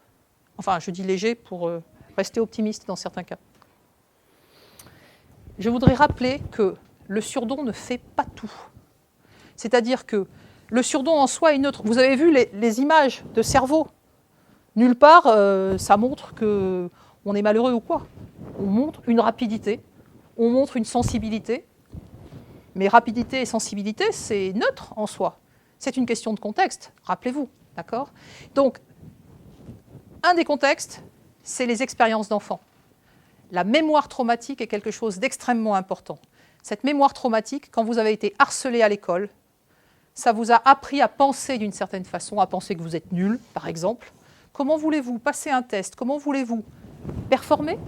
Enfin, je dis léger pour rester optimiste dans certains cas. Je voudrais rappeler que le surdon ne fait pas tout. C'est-à-dire que le surdon en soi est neutre. Vous avez vu les images de cerveau. Nulle part, ça montre qu'on est malheureux ou quoi. On montre une rapidité, on montre une sensibilité. Mais rapidité et sensibilité, c'est neutre en soi. C'est une question de contexte, rappelez-vous, d'accord ? Donc, un des contextes, c'est les expériences d'enfants. La mémoire traumatique est quelque chose d'extrêmement important. Cette mémoire traumatique, quand vous avez été harcelé à l'école, ça vous a appris à penser d'une certaine façon, à penser que vous êtes nul, par exemple. Comment voulez-vous passer un test? Comment voulez-vous performer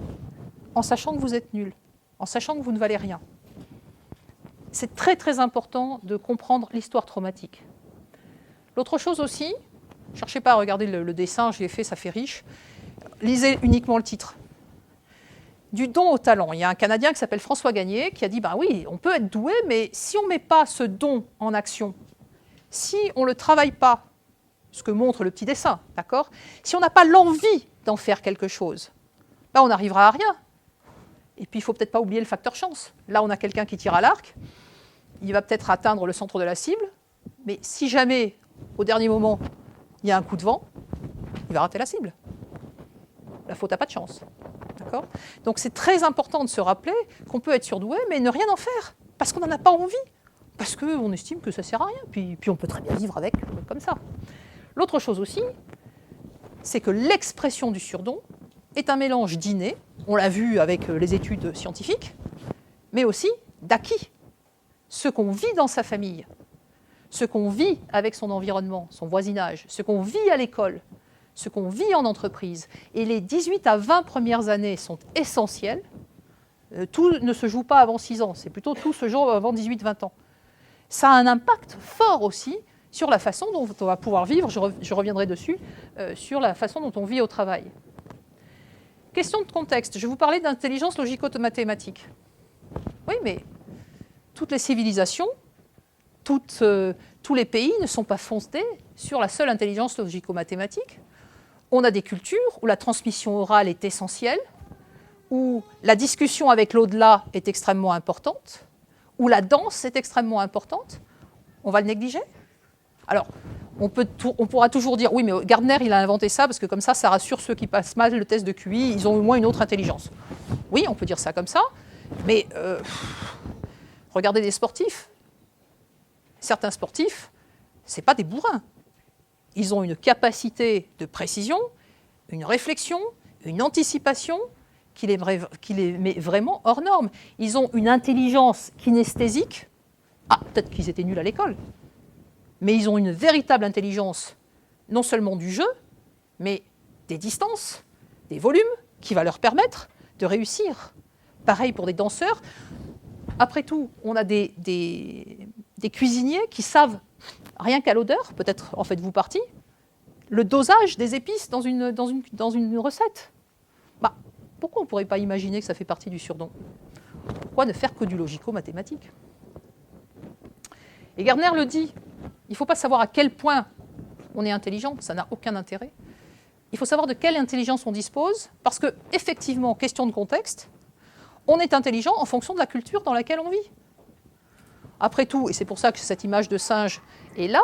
en sachant que vous êtes nul, en sachant que vous ne valez rien? C'est très très important de comprendre l'histoire traumatique. L'autre chose aussi, ne cherchez pas à regarder le dessin, je l'ai fait, ça fait riche. Lisez uniquement le titre. du don au talent. Il y a un Canadien qui s'appelle François Gagné qui a dit, ben oui, on peut être doué, mais si on ne met pas ce don en action, si on ne le travaille pas, ce que montre le petit dessin, d'accord, si on n'a pas l'envie d'en faire quelque chose, ben on n'arrivera à rien. Et puis, il ne faut peut-être pas oublier le facteur chance. Là, on a quelqu'un qui tire à l'arc, il va peut-être atteindre le centre de la cible, mais si jamais, au dernier moment, il y a un coup de vent, il va rater la cible. La faute n'a pas de chance. D'accord ? Donc c'est très important de se rappeler qu'on peut être surdoué, mais ne rien en faire, parce qu'on n'en a pas envie, parce qu'on estime que ça ne sert à rien, puis on peut très bien vivre avec comme ça. L'autre chose aussi, c'est que l'expression du surdon est un mélange d'inné, on l'a vu avec les études scientifiques, mais aussi d'acquis. Ce qu'on vit dans sa famille, ce qu'on vit avec son environnement, son voisinage, ce qu'on vit à l'école, ce qu'on vit en entreprise. Et les 18 à 20 premières années sont essentielles. Tout ne se joue pas avant 6 ans, c'est plutôt tout se joue avant 18-20 ans. Ça a un impact fort aussi sur la façon dont on va pouvoir vivre, je reviendrai dessus, sur la façon dont on vit au travail. Question de contexte, je vais vous parler d'intelligence logico-mathématique. Oui, mais toutes les civilisations, tous les pays ne sont pas fondés sur la seule intelligence logico-mathématique. On a des cultures où la transmission orale est essentielle, où la discussion avec l'au-delà est extrêmement importante, où la danse est extrêmement importante. On va le négliger ? Alors, on pourra toujours dire, oui, mais Gardner, il a inventé ça, parce que comme ça rassure ceux qui passent mal le test de QI, ils ont au moins une autre intelligence. Oui, on peut dire ça comme ça, mais regardez les sportifs. Certains sportifs, ce n'est pas des bourrins. Ils ont une capacité de précision, une réflexion, une anticipation qui les met vraiment hors norme. Ils ont une intelligence kinesthésique. Ah, peut-être qu'ils étaient nuls à l'école. Mais ils ont une véritable intelligence, non seulement du jeu, mais des distances, des volumes, qui va leur permettre de réussir. Pareil pour des danseurs. Après tout, on a des cuisiniers qui savent, rien qu'à l'odeur, peut-être en faites-vous partie, le dosage des épices dans une recette. Bah, pourquoi on ne pourrait pas imaginer que ça fait partie du surdon ? Pourquoi ne faire que du logico-mathématique ? Et Gardner le dit, il ne faut pas savoir à quel point on est intelligent, ça n'a aucun intérêt. Il faut savoir de quelle intelligence on dispose, parce que, effectivement, question de contexte, on est intelligent en fonction de la culture dans laquelle on vit. Après tout, et c'est pour ça que cette image de singe est là,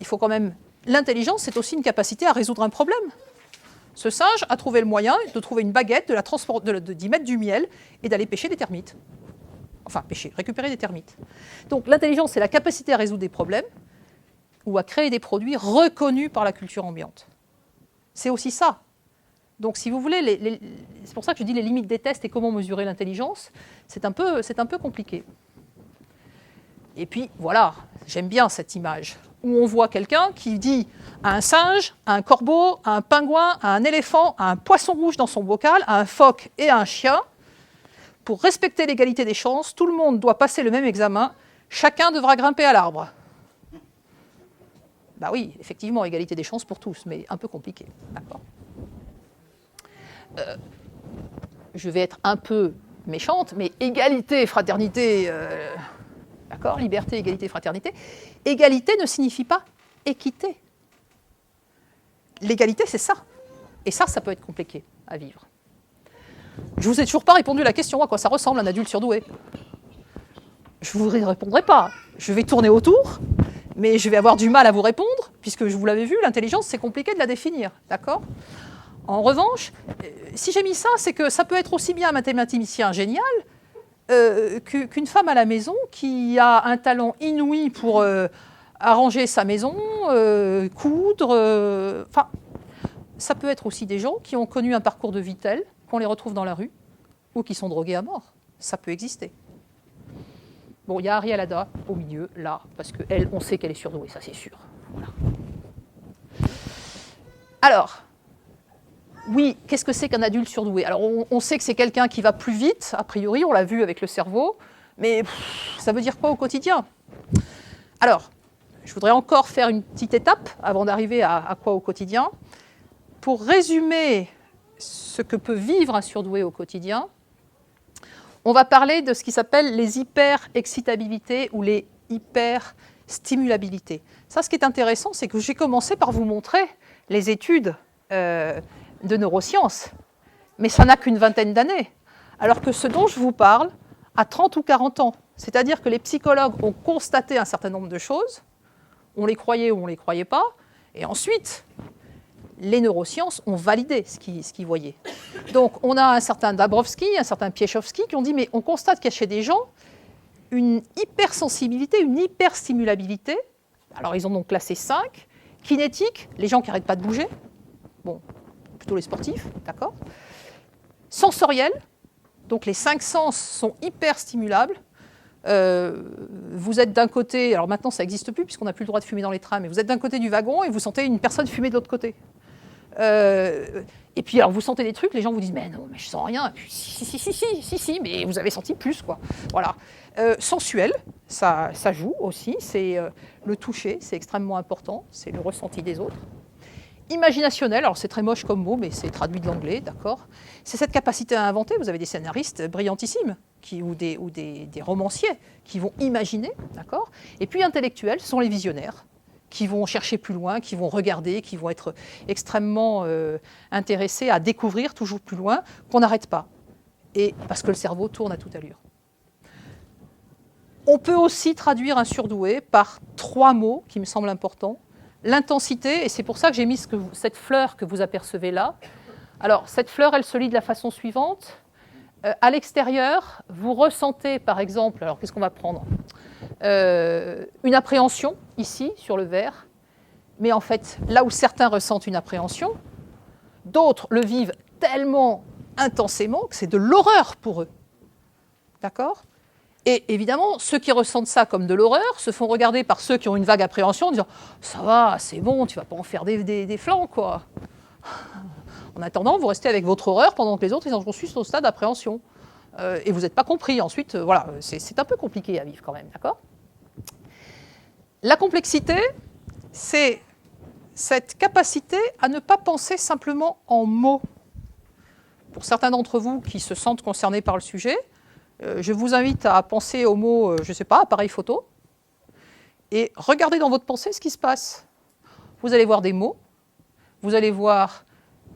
il faut quand même... L'intelligence, c'est aussi une capacité à résoudre un problème. Ce singe a trouvé le moyen de trouver une baguette, d'y mettre du miel et d'aller pêcher des termites. Enfin, récupérer des termites. Donc l'intelligence, c'est la capacité à résoudre des problèmes ou à créer des produits reconnus par la culture ambiante. C'est aussi ça. Donc si vous voulez, c'est pour ça que je dis les limites des tests et comment mesurer l'intelligence, c'est un peu compliqué. Et puis voilà, j'aime bien cette image où on voit quelqu'un qui dit à un singe, à un corbeau, à un pingouin, à un éléphant, à un poisson rouge dans son bocal, à un phoque et à un chien, pour respecter l'égalité des chances, tout le monde doit passer le même examen, chacun devra grimper à l'arbre. Bah oui, effectivement, égalité des chances pour tous, mais un peu compliqué. D'accord. Je vais être un peu méchante, mais égalité, fraternité, d'accord, liberté, égalité, fraternité. Égalité ne signifie pas équité. L'égalité, c'est ça. Et ça peut être compliqué à vivre. Je ne vous ai toujours pas répondu à la question à quoi ça ressemble un adulte surdoué. Je ne vous répondrai pas. Je vais tourner autour, mais je vais avoir du mal à vous répondre, puisque vous l'avez vu, l'intelligence, c'est compliqué de la définir. D'accord ? En revanche, si j'ai mis ça, c'est que ça peut être aussi bien un mathématicien génial qu'une femme à la maison qui a un talent inouï pour arranger sa maison, coudre. Enfin, ça peut être aussi des gens qui ont connu un parcours de vie tel qu'on les retrouve dans la rue ou qui sont drogués à mort. Ça peut exister. Bon, il y a Ariel Ada au milieu, là, parce qu'elle, on sait qu'elle est surdouée, ça c'est sûr. Voilà. Alors, oui, qu'est-ce que c'est qu'un adulte surdoué ? Alors, on sait que c'est quelqu'un qui va plus vite, a priori, on l'a vu avec le cerveau, mais ça veut dire quoi au quotidien ? Alors, je voudrais encore faire une petite étape avant d'arriver à quoi au quotidien. Pour résumer ce que peut vivre un surdoué au quotidien, on va parler de ce qui s'appelle les hyper-excitabilités ou les hyper-stimulabilités. Ça, ce qui est intéressant, c'est que j'ai commencé par vous montrer les études de neurosciences, mais ça n'a qu'une vingtaine d'années, alors que ce dont je vous parle a 30 ou 40 ans. C'est-à-dire que les psychologues ont constaté un certain nombre de choses, on les croyait ou on ne les croyait pas, et ensuite, les neurosciences ont validé ce qu'ils voyaient. Donc, on a un certain Dabrowski, un certain Piechowski qui ont dit, mais on constate qu'il y a chez des gens une hypersensibilité, une hyperstimulabilité. Alors, ils en ont classé 5. Kinétique, les gens qui n'arrêtent pas de bouger. Bon, plutôt les sportifs, d'accord. Sensoriel, donc les 5 sens sont hyperstimulables. Vous êtes d'un côté, alors maintenant ça n'existe plus puisqu'on n'a plus le droit de fumer dans les trams, mais vous êtes d'un côté du wagon et vous sentez une personne fumer de l'autre côté. Et puis alors vous sentez des trucs, les gens vous disent mais non, mais je sens rien. Et puis, si, mais vous avez senti plus quoi. Voilà. Sensuel, ça joue aussi. C'est le toucher, c'est extrêmement important. C'est le ressenti des autres. Imaginationnel, alors c'est très moche comme mot, mais c'est traduit de l'anglais, d'accord. C'est cette capacité à inventer. Vous avez des scénaristes brillantissimes ou des romanciers qui vont imaginer, d'accord. Et puis intellectuel, ce sont les visionnaires qui vont chercher plus loin, qui vont regarder, qui vont être extrêmement intéressés à découvrir toujours plus loin, qu'on n'arrête pas. Et parce que le cerveau tourne à toute allure. On peut aussi traduire un surdoué par 3 mots qui me semblent importants. L'intensité, et c'est pour ça que j'ai mis cette fleur que vous apercevez là. Alors, cette fleur, elle se lit de la façon suivante. À l'extérieur, vous ressentez, par exemple, alors qu'est-ce qu'on va prendre ? Une appréhension, ici, sur le verre. Mais en fait, là où certains ressentent une appréhension, d'autres le vivent tellement intensément que c'est de l'horreur pour eux. D'accord ? Et évidemment, ceux qui ressentent ça comme de l'horreur se font regarder par ceux qui ont une vague appréhension en disant « ça va, c'est bon, tu ne vas pas en faire des flancs, quoi ». En attendant, vous restez avec votre horreur pendant que les autres, ils en sont juste au stade d'appréhension. Et vous n'êtes pas compris. Ensuite, voilà, c'est un peu compliqué à vivre quand même, d'accord ? La complexité, c'est cette capacité à ne pas penser simplement en mots. Pour certains d'entre vous qui se sentent concernés par le sujet, je vous invite à penser au mot, je ne sais pas, appareil photo, et regardez dans votre pensée ce qui se passe. Vous allez voir des mots, vous allez voir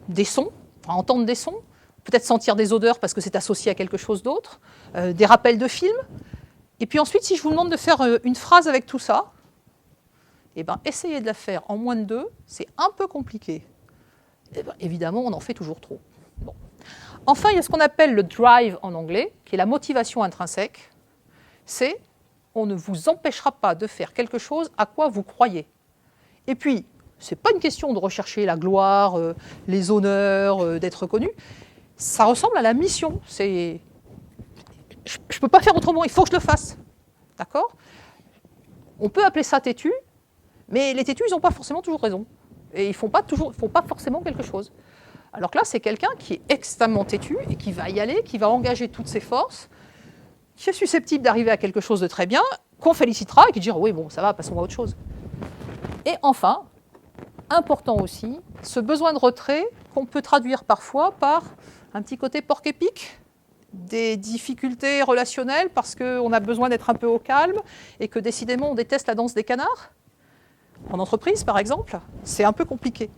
des sons, enfin, entendre des sons, peut-être sentir des odeurs parce que c'est associé à quelque chose d'autre, des rappels de films. Et puis ensuite, si je vous demande de faire une phrase avec tout ça, eh ben, essayez de la faire en moins de 2, c'est un peu compliqué. Eh ben, évidemment, on en fait toujours trop. Bon. Enfin, il y a ce qu'on appelle le drive en anglais, qui est la motivation intrinsèque. C'est on ne vous empêchera pas de faire quelque chose à quoi vous croyez. Et puis, ce n'est pas une question de rechercher la gloire, les honneurs, d'être reconnu. Ça ressemble à la mission. Je ne peux pas faire autrement, il faut que je le fasse. D'accord ? On peut appeler ça têtu, mais les têtus, ils n'ont pas forcément toujours raison. Et ils ne font pas forcément quelque chose. Alors que là, c'est quelqu'un qui est extrêmement têtu et qui va y aller, qui va engager toutes ses forces, qui est susceptible d'arriver à quelque chose de très bien, qu'on félicitera et qui dira « oui, bon, ça va, passons à autre chose ». Et enfin, important aussi, ce besoin de retrait qu'on peut traduire parfois par un petit côté porc-épic, des difficultés relationnelles parce qu'on a besoin d'être un peu au calme et que décidément on déteste la danse des canards. En entreprise, par exemple, c'est un peu compliqué.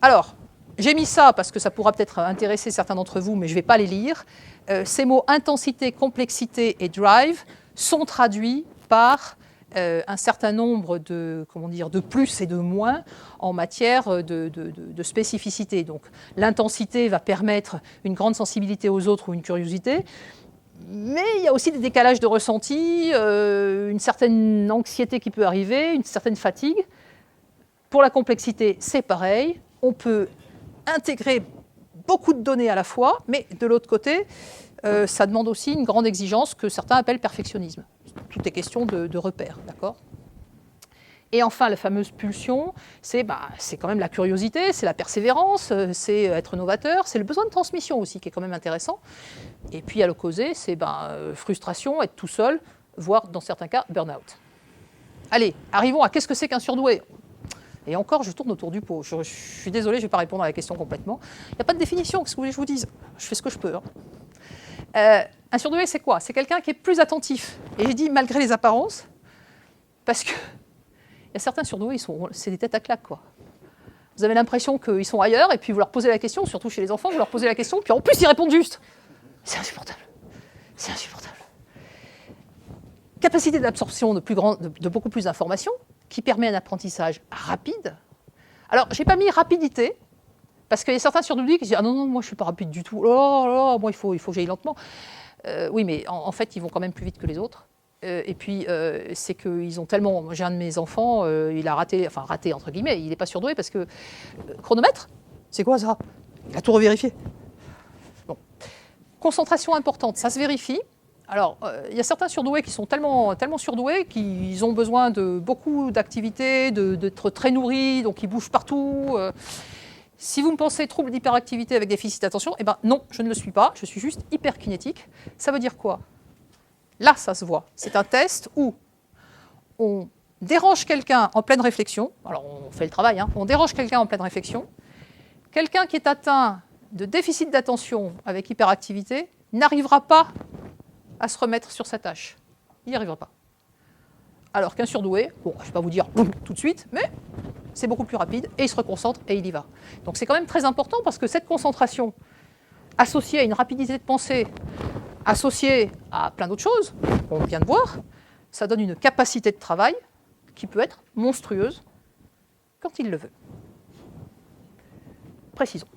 Alors, j'ai mis ça parce que ça pourra peut-être intéresser certains d'entre vous, mais je ne vais pas les lire. Ces mots intensité, complexité et drive sont traduits par un certain nombre de plus et de moins en matière de spécificité. Donc, l'intensité va permettre une grande sensibilité aux autres ou une curiosité, mais il y a aussi des décalages de ressenti, une certaine anxiété qui peut arriver, une certaine fatigue. Pour la complexité, c'est pareil. On peut intégrer beaucoup de données à la fois, mais de l'autre côté, ça demande aussi une grande exigence que certains appellent perfectionnisme. Tout est question de repères, d'accord ? Et enfin, la fameuse pulsion, c'est quand même la curiosité, c'est la persévérance, c'est être novateur, c'est le besoin de transmission aussi qui est quand même intéressant. Et puis à l'opposé, c'est frustration, être tout seul, voire dans certains cas, burn-out. Allez, arrivons à qu'est-ce que c'est qu'un surdoué ? Et encore, je tourne autour du pot. Je suis désolée, je ne vais pas répondre à la question complètement. Il n'y a pas de définition, qu'est-ce que vous voulez que je vous dise? Je fais ce que je peux. Un surdoué, c'est quoi? C'est quelqu'un qui est plus attentif. Et j'ai dit malgré les apparences, parce qu'il y a certains surdoués, c'est des têtes à claques, quoi. Vous avez l'impression qu'ils sont ailleurs, et puis vous leur posez la question, surtout chez les enfants, vous leur posez la question, puis en plus ils répondent juste. C'est insupportable. C'est insupportable. Capacité d'absorption de beaucoup plus d'informations, qui permet un apprentissage rapide. Alors, je n'ai pas mis rapidité, parce qu'il y a certains surdoués qui disent « Ah non, non, moi je ne suis pas rapide du tout. Oh là, moi il faut que j'aille lentement. » Oui, mais en fait, ils vont quand même plus vite que les autres. Et puis, c'est qu'ils ont tellement... J'ai un de mes enfants, il a raté, enfin raté entre guillemets, il n'est pas surdoué parce que... chronomètre? C'est quoi ça? Il a tout revérifié. Bon. Concentration importante, ça se vérifie. Alors, il y a certains surdoués qui sont tellement surdoués qu'ils ont besoin de beaucoup d'activités, d'être très nourris, donc ils bougent partout. Si vous me pensez trouble d'hyperactivité avec déficit d'attention, eh ben non, je ne le suis pas, je suis juste hyperkinétique. Ça veut dire quoi? Là, ça se voit. C'est un test où on dérange quelqu'un en pleine réflexion. Alors, on fait le travail, hein. On dérange quelqu'un en pleine réflexion. Quelqu'un qui est atteint de déficit d'attention avec hyperactivité n'arrivera pas à se remettre sur sa tâche. Il n'y arrivera pas. Alors qu'un surdoué, bon, je ne vais pas vous dire tout de suite, mais c'est beaucoup plus rapide et il se reconcentre et il y va. Donc c'est quand même très important parce que cette concentration associée à une rapidité de pensée, associée à plein d'autres choses qu'on vient de voir, ça donne une capacité de travail qui peut être monstrueuse quand il le veut. Précisons.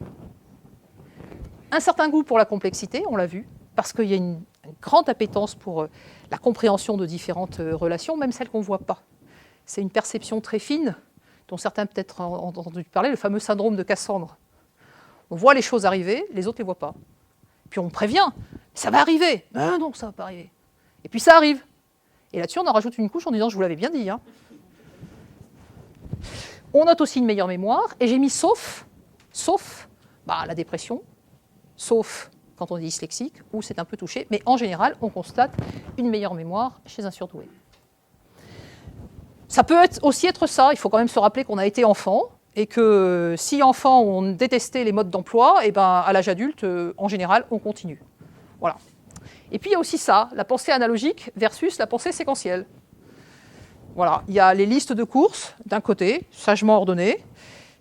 Un certain goût pour la complexité, on l'a vu, parce qu'il y a une grande appétence pour la compréhension de différentes relations, même celles qu'on ne voit pas. C'est une perception très fine, dont certains peut-être ont entendu parler, le fameux syndrome de Cassandre. On voit les choses arriver, les autres ne les voient pas. Puis on prévient, ça va arriver. Non, ça ne va pas arriver. Et puis ça arrive. Et là-dessus, on en rajoute une couche en disant, je vous l'avais bien dit. Hein. On note aussi une meilleure mémoire, et j'ai mis sauf la dépression, sauf quand on est dyslexique, ou c'est un peu touché, mais en général, on constate une meilleure mémoire chez un surdoué. Ça peut aussi être ça, il faut quand même se rappeler qu'on a été enfant, et que si enfant, on détestait les modes d'emploi, et ben à l'âge adulte, en général, on continue. Voilà. Et puis il y a aussi ça, la pensée analogique versus la pensée séquentielle. Voilà, il y a les listes de courses, d'un côté, sagement ordonnées,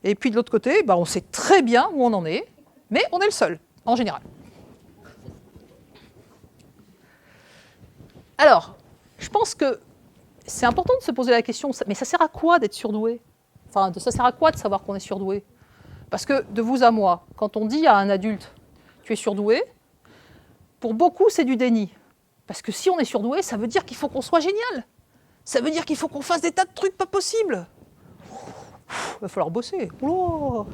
et puis de l'autre côté, on sait très bien où on en est, mais on est le seul, en général. Alors, je pense que c'est important de se poser la question, mais ça sert à quoi d'être surdoué? Enfin, ça sert à quoi de savoir qu'on est surdoué? Parce que de vous à moi, quand on dit à un adulte « tu es surdoué », pour beaucoup, c'est du déni. Parce que si on est surdoué, ça veut dire qu'il faut qu'on soit génial. Ça veut dire qu'il faut qu'on fasse des tas de trucs pas possibles. Il va falloir bosser. Oula.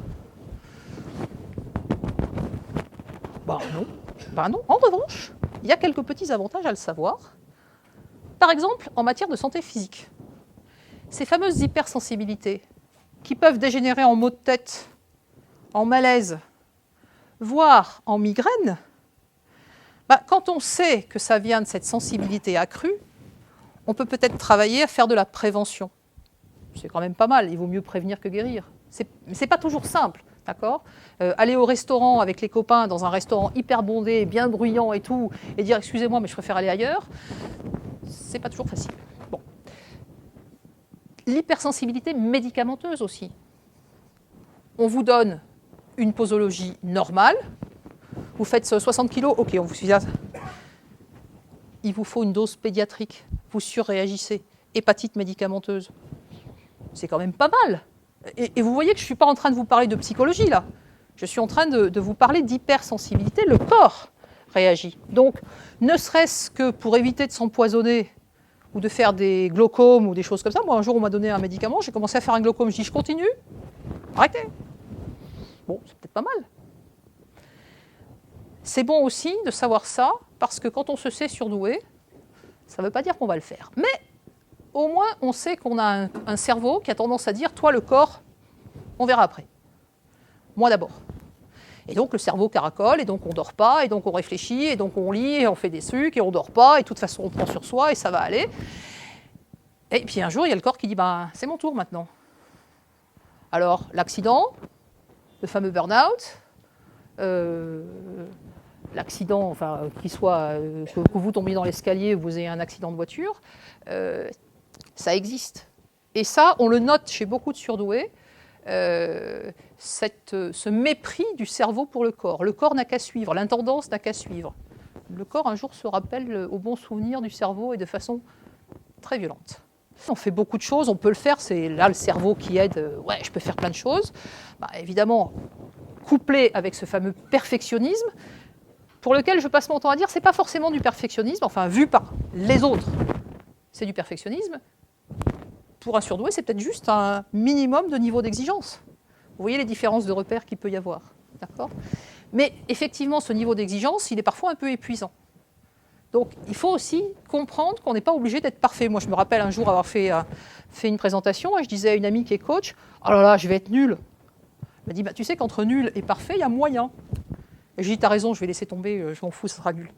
Non. En revanche, il y a quelques petits avantages à le savoir. Par exemple, en matière de santé physique. Ces fameuses hypersensibilités qui peuvent dégénérer en maux de tête, en malaise, voire en migraine, quand on sait que ça vient de cette sensibilité accrue, on peut peut-être travailler à faire de la prévention. C'est quand même pas mal, il vaut mieux prévenir que guérir. Mais ce n'est pas toujours simple, d'accord ? Aller au restaurant avec les copains, dans un restaurant hyper bondé, bien bruyant et tout, et dire « excusez-moi, mais je préfère aller ailleurs », c'est pas toujours facile. Bon. L'hypersensibilité médicamenteuse aussi. On vous donne une posologie normale, vous faites 60 kg, ok, on vous suffit. Il vous faut une dose pédiatrique, vous surréagissez, hépatite médicamenteuse. C'est quand même pas mal. Et vous voyez que je ne suis pas en train de vous parler de psychologie, là. Je suis en train de vous parler d'hypersensibilité. Le corps réagit. Donc, ne serait-ce que pour éviter de s'empoisonner ou de faire des glaucomes ou des choses comme ça. Moi, un jour, on m'a donné un médicament, j'ai commencé à faire un glaucome. Je dis, je continue. Arrêtez. Bon, c'est peut-être pas mal. C'est bon aussi de savoir ça, parce que quand on se sait surdoué, ça ne veut pas dire qu'on va le faire. Mais au moins, on sait qu'on a un cerveau qui a tendance à dire « toi, le corps, on verra après. Moi d'abord ». Et donc, le cerveau caracole, et donc on ne dort pas, et donc on réfléchit, et donc on lit, et on fait des trucs, et on ne dort pas, et de toute façon, on prend sur soi, et ça va aller. Et puis un jour, il y a le corps qui dit « c'est mon tour maintenant ». Alors, l'accident, le fameux burn-out, l'accident, enfin, qu'il soit, que vous tombiez dans l'escalier ou vous ayez un accident de voiture, ça existe. Et ça, on le note chez beaucoup de surdoués, ce mépris du cerveau pour le corps. Le corps n'a qu'à suivre, l'intendance n'a qu'à suivre. Le corps, un jour, se rappelle au bon souvenir du cerveau et de façon très violente. On fait beaucoup de choses, on peut le faire, c'est là le cerveau qui aide, ouais, je peux faire plein de choses. Bah, évidemment, couplé avec ce fameux perfectionnisme, pour lequel je passe mon temps à dire, c'est pas forcément du perfectionnisme, enfin, vu par les autres, c'est du perfectionnisme. Pour un surdoué, c'est peut-être juste un minimum de niveau d'exigence. Vous voyez les différences de repères qu'il peut y avoir. D'accord ? Mais effectivement, ce niveau d'exigence, il est parfois un peu épuisant. Donc, il faut aussi comprendre qu'on n'est pas obligé d'être parfait. Moi, je me rappelle un jour avoir fait une présentation et je disais à une amie qui est coach, « Oh là là, je vais être nulle. » Elle m'a dit, bah, « Tu sais qu'entre nul et parfait, il y a moyen. » Et je lui ai dit, « T'as raison, je vais laisser tomber, je m'en fous, ça sera nul. »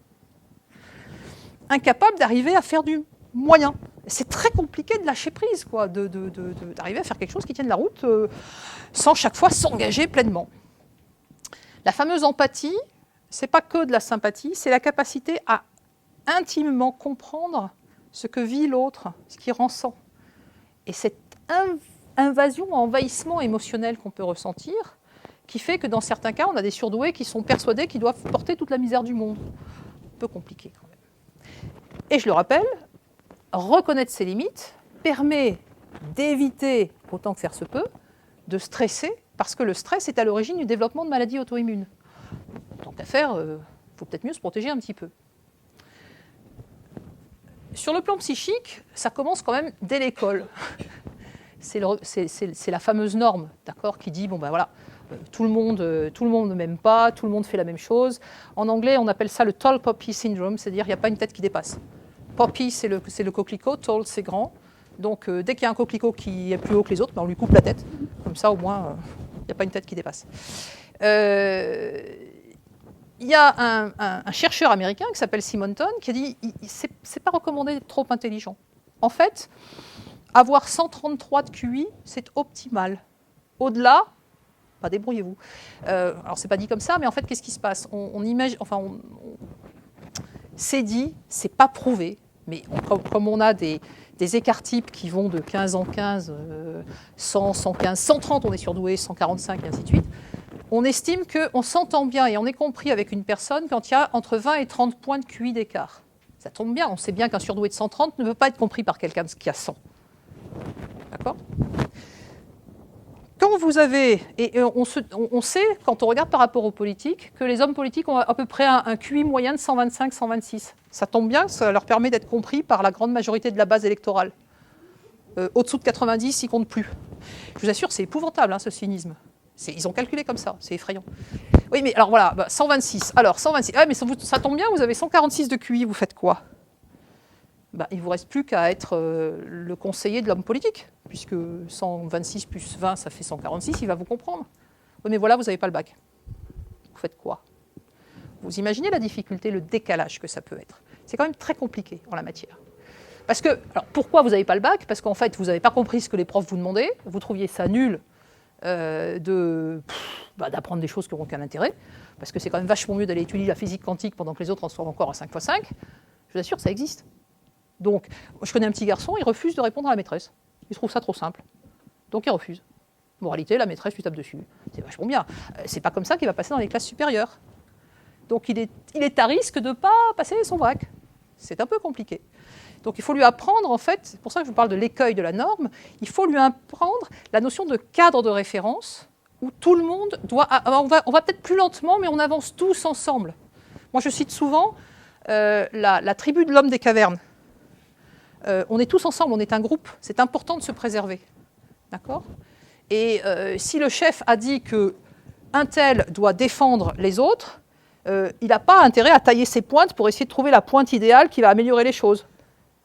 Incapable d'arriver à faire du moyen. C'est très compliqué de lâcher prise, quoi, d'arriver à faire quelque chose qui tienne la route sans chaque fois s'engager pleinement. La fameuse empathie, c'est pas que de la sympathie, c'est la capacité à intimement comprendre ce que vit l'autre, ce qu'il ressent. Et cette invasion, envahissement émotionnel qu'on peut ressentir, qui fait que dans certains cas, on a des surdoués qui sont persuadés qu'ils doivent porter toute la misère du monde. Un peu compliqué quand même. Et je le rappelle, reconnaître ses limites permet d'éviter, autant que faire se peut, de stresser, parce que le stress est à l'origine du développement de maladies auto-immunes. Tant qu'à faire, il faut peut-être mieux se protéger un petit peu. Sur le plan psychique, ça commence quand même dès l'école. C'est la fameuse norme, d'accord, qui dit, bon ben voilà, tout le monde ne m'aime pas, tout le monde fait la même chose. En anglais, on appelle ça le tall poppy syndrome, c'est-à-dire qu'il n'y a pas une tête qui dépasse. Poppy, c'est le coquelicot, tall, c'est grand. Donc, dès qu'il y a un coquelicot qui est plus haut que les autres, ben, on lui coupe la tête. Comme ça, au moins, il n'y a pas une tête qui dépasse. Il y a un chercheur américain qui s'appelle Simonton qui a dit « c'est pas recommandé d'être trop intelligent. En fait, avoir 133 de QI, c'est optimal. Au-delà, bah, débrouillez-vous. » Alors, c'est pas dit comme ça, mais en fait, qu'est-ce qui se passe ? C'est dit, c'est pas prouvé, mais comme on a des écarts types qui vont de 15 en 15, 100, 115, 130, on est surdoué, 145, et ainsi de suite, on estime qu'on s'entend bien et on est compris avec une personne quand il y a entre 20 et 30 points de QI d'écart. Ça tombe bien, on sait bien qu'un surdoué de 130 ne peut pas être compris par quelqu'un qui a 100. D'accord ? Quand vous avez, et on sait, quand on regarde par rapport aux politiques, que les hommes politiques ont à peu près un QI moyen de 125-126. Ça tombe bien, ça leur permet d'être compris par la grande majorité de la base électorale. Au-dessous de 90, ils ne comptent plus. Je vous assure, c'est épouvantable, hein, ce cynisme. Ils ont calculé comme ça, c'est effrayant. Oui, mais alors voilà, 126. Alors, 126. Ah, mais ça tombe bien, vous avez 146 de QI, vous faites quoi ? Il ne vous reste plus qu'à être le conseiller de l'homme politique, puisque 126 plus 20, ça fait 146, il va vous comprendre. Oui, mais voilà, vous n'avez pas le bac. Vous faites quoi ? Vous imaginez la difficulté, le décalage que ça peut être. C'est quand même très compliqué en la matière. Parce que, alors pourquoi vous n'avez pas le bac ? Parce qu'en fait, vous n'avez pas compris ce que les profs vous demandaient, vous trouviez ça nul d'apprendre des choses qui n'ont aucun intérêt, parce que c'est quand même vachement mieux d'aller étudier la physique quantique pendant que les autres en sont encore à 5 x 5. Je vous assure, ça existe. Donc, je connais un petit garçon, il refuse de répondre à la maîtresse. Il trouve ça trop simple. Donc, il refuse. Moralité, la maîtresse lui tape dessus. C'est vachement bien. C'est pas comme ça qu'il va passer dans les classes supérieures. Donc, il est à risque de ne pas passer son bac. C'est un peu compliqué. Donc, il faut lui apprendre, en fait, c'est pour ça que je vous parle de l'écueil de la norme, il faut lui apprendre la notion de cadre de référence où tout le monde doit... On va peut-être plus lentement, mais on avance tous ensemble. Moi, je cite souvent la tribu de l'homme des cavernes. On est tous ensemble, on est un groupe. C'est important de se préserver. D'accord ? Et si le chef a dit qu'un tel doit défendre les autres, il n'a pas intérêt à tailler ses pointes pour essayer de trouver la pointe idéale qui va améliorer les choses.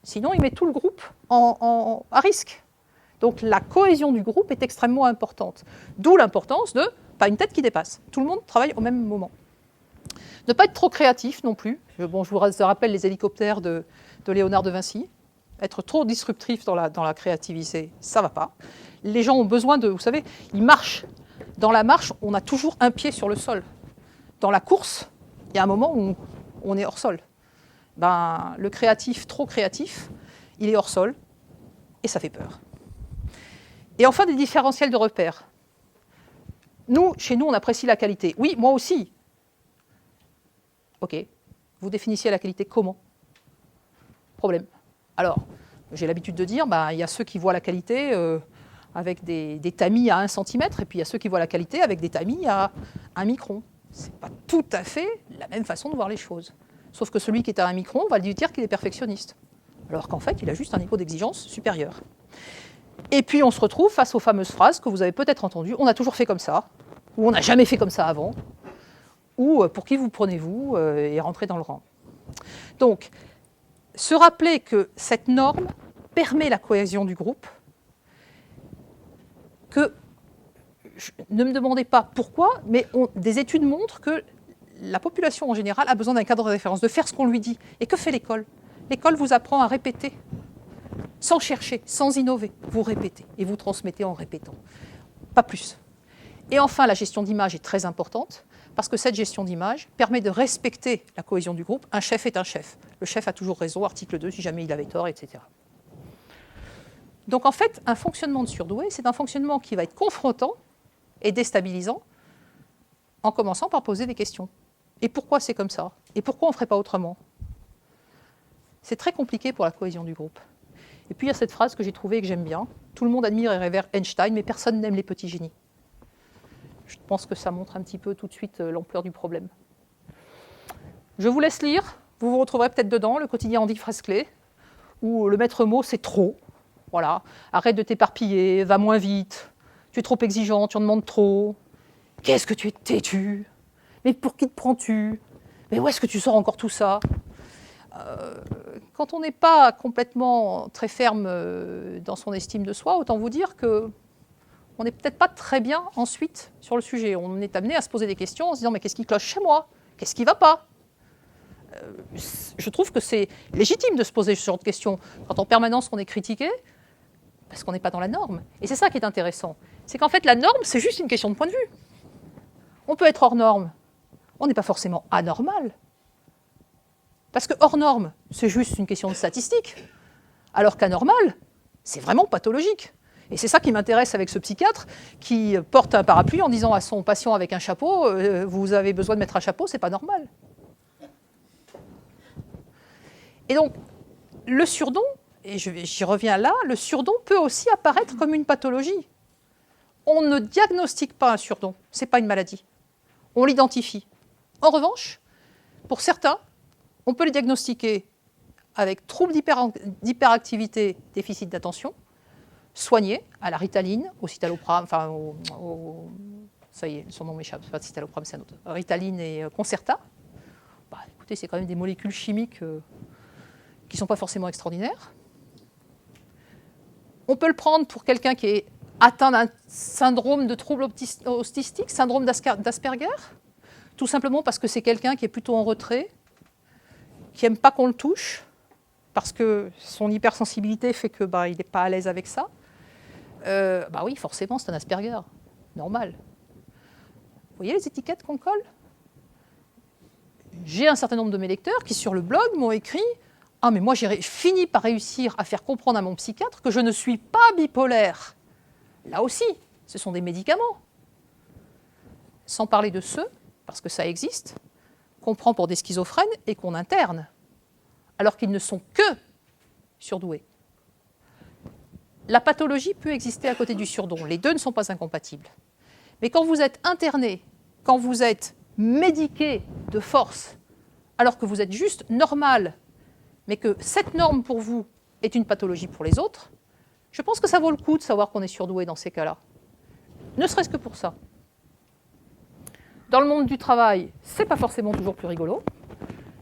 Sinon, il met tout le groupe à risque. Donc la cohésion du groupe est extrêmement importante. D'où l'importance de pas une tête qui dépasse. Tout le monde travaille au même moment. Ne pas être trop créatif non plus. Je vous rappelle les hélicoptères de Léonard de Vinci. être trop disruptif dans la créativité, ça ne va pas. Les gens ont besoin de, vous savez, ils marchent. Dans la marche, on a toujours un pied sur le sol. Dans la course, il y a un moment où on est hors sol. Ben, le créatif, trop créatif, il est hors sol et ça fait peur. Et enfin, des différentiels de repères. Chez nous, on apprécie la qualité. Oui, moi aussi. Ok. Vous définissiez la qualité comment? Problème. Alors, j'ai l'habitude de dire, il y a ceux qui voient la qualité avec des tamis à 1 cm, et puis il y a ceux qui voient la qualité avec des tamis à 1 micron. Ce n'est pas tout à fait la même façon de voir les choses. Sauf que celui qui est à 1 micron, on va lui dire qu'il est perfectionniste. Alors qu'en fait, il a juste un niveau d'exigence supérieur. Et puis on se retrouve face aux fameuses phrases que vous avez peut-être entendues, on a toujours fait comme ça, ou on n'a jamais fait comme ça avant, ou pour qui vous prenez-vous, et rentrer dans le rang. Donc, se rappeler que cette norme permet la cohésion du groupe, ne me demandez pas pourquoi, mais des études montrent que la population en général a besoin d'un cadre de référence, de faire ce qu'on lui dit. Et que fait l'école? L'école vous apprend à répéter, sans chercher, sans innover. Vous répétez et vous transmettez en répétant. Pas plus. Et enfin, la gestion d'image est très importante, parce que cette gestion d'image permet de respecter la cohésion du groupe. Un chef est un chef. Le chef a toujours raison, article 2, si jamais il avait tort, etc. Donc en fait, un fonctionnement de surdoué, c'est un fonctionnement qui va être confrontant et déstabilisant, en commençant par poser des questions. Et pourquoi c'est comme ça? Et pourquoi on ne ferait pas autrement? C'est très compliqué pour la cohésion du groupe. Et puis il y a cette phrase que j'ai trouvée et que j'aime bien. Tout le monde admire et révère Einstein, mais personne n'aime les petits génies. Je pense que ça montre un petit peu tout de suite l'ampleur du problème. Je vous laisse lire. Vous vous retrouverez peut-être dedans, le quotidien Andy Fresclay, où le maître mot, c'est trop. Voilà. Arrête de t'éparpiller, va moins vite. Tu es trop exigeant, tu en demandes trop. Qu'est-ce que tu es têtu? Mais pour qui te prends-tu? Mais où est-ce que tu sors encore tout ça? Quand on n'est pas complètement très ferme dans son estime de soi, autant vous dire que on n'est peut-être pas très bien ensuite sur le sujet. On est amené à se poser des questions en se disant mais qu'est-ce qui cloche chez moi? Qu'est-ce qui ne va pas? Je trouve que c'est légitime de se poser ce genre de questions quand en permanence on est critiqué parce qu'on n'est pas dans la norme. Et c'est ça qui est intéressant. C'est qu'en fait la norme, c'est juste une question de point de vue. On peut être hors norme. On n'est pas forcément anormal. Parce que hors norme, c'est juste une question de statistique. Alors qu'anormal, c'est vraiment pathologique. Et c'est ça qui m'intéresse avec ce psychiatre qui porte un parapluie en disant à son patient avec un chapeau « Vous avez besoin de mettre un chapeau, c'est pas normal ». Et donc, le surdon, et j'y reviens là, le surdon peut aussi apparaître comme une pathologie. On ne diagnostique pas un surdon, ce n'est pas une maladie. On l'identifie. En revanche, pour certains, on peut le diagnostiquer avec troubles d'hyperactivité, déficit d'attention, soignés à la Ritaline, au citalopram, enfin, ça y est, son nom m'échappe, c'est pas citalopram, c'est un autre. Ritaline et Concerta. Écoutez, c'est quand même des molécules chimiques qui ne sont pas forcément extraordinaires. On peut le prendre pour quelqu'un qui est atteint d'un syndrome de trouble autistique, syndrome d'Asperger, tout simplement parce que c'est quelqu'un qui est plutôt en retrait, qui n'aime pas qu'on le touche, parce que son hypersensibilité fait qu'il n'est pas à l'aise avec ça. Oui, forcément, c'est un Asperger, normal. Vous voyez les étiquettes qu'on colle? J'ai un certain nombre de mes lecteurs qui, sur le blog, m'ont écrit « Ah, mais moi, j'ai fini par réussir à faire comprendre à mon psychiatre que je ne suis pas bipolaire. » Là aussi, ce sont des médicaments. Sans parler de ceux, parce que ça existe, qu'on prend pour des schizophrènes et qu'on interne, alors qu'ils ne sont que surdoués. La pathologie peut exister à côté du surdon. Les deux ne sont pas incompatibles. Mais quand vous êtes interné, quand vous êtes médiqué de force, alors que vous êtes juste normal, mais que cette norme pour vous est une pathologie pour les autres, je pense que ça vaut le coup de savoir qu'on est surdoué dans ces cas-là. Ne serait-ce que pour ça. Dans le monde du travail, ce n'est pas forcément toujours plus rigolo.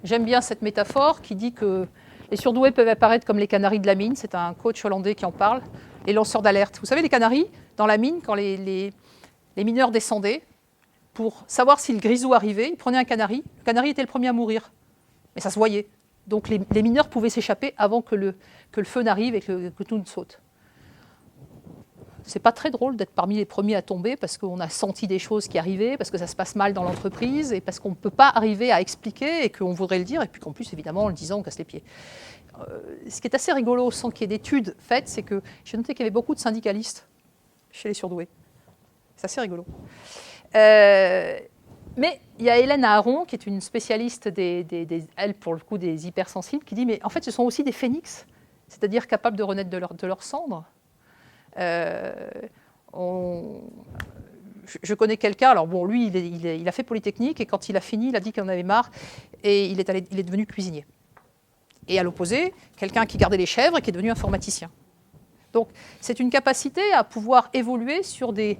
J'aime bien cette métaphore qui dit que les surdoués peuvent apparaître comme les canaris de la mine. C'est un coach hollandais qui en parle. Les lanceurs d'alerte. Vous savez, les canaris, dans la mine, quand les mineurs descendaient, pour savoir si le grisou arrivait, ils prenaient un canari. Le canari était le premier à mourir. Mais ça se voyait. Donc les mineurs pouvaient s'échapper avant que le feu n'arrive et que tout ne saute. C'est pas très drôle d'être parmi les premiers à tomber parce qu'on a senti des choses qui arrivaient, parce que ça se passe mal dans l'entreprise et parce qu'on ne peut pas arriver à expliquer et qu'on voudrait le dire, et puis qu'en plus, évidemment, en le disant, on casse les pieds. Ce qui est assez rigolo, sans qu'il y ait d'études faites, c'est que j'ai noté qu'il y avait beaucoup de syndicalistes chez les surdoués. C'est assez rigolo. Mais il y a Hélène Aharon, qui est une spécialiste, elle, pour le coup, des hypersensibles, qui dit, mais en fait, ce sont aussi des phénix, c'est-à-dire capables de renaître de leur cendre. Je connais quelqu'un, alors bon, lui, il a fait Polytechnique, et quand il a fini, il a dit qu'il en avait marre, et il est devenu cuisinier. Et à l'opposé, quelqu'un qui gardait les chèvres et qui est devenu informaticien. Donc, c'est une capacité à pouvoir évoluer sur des,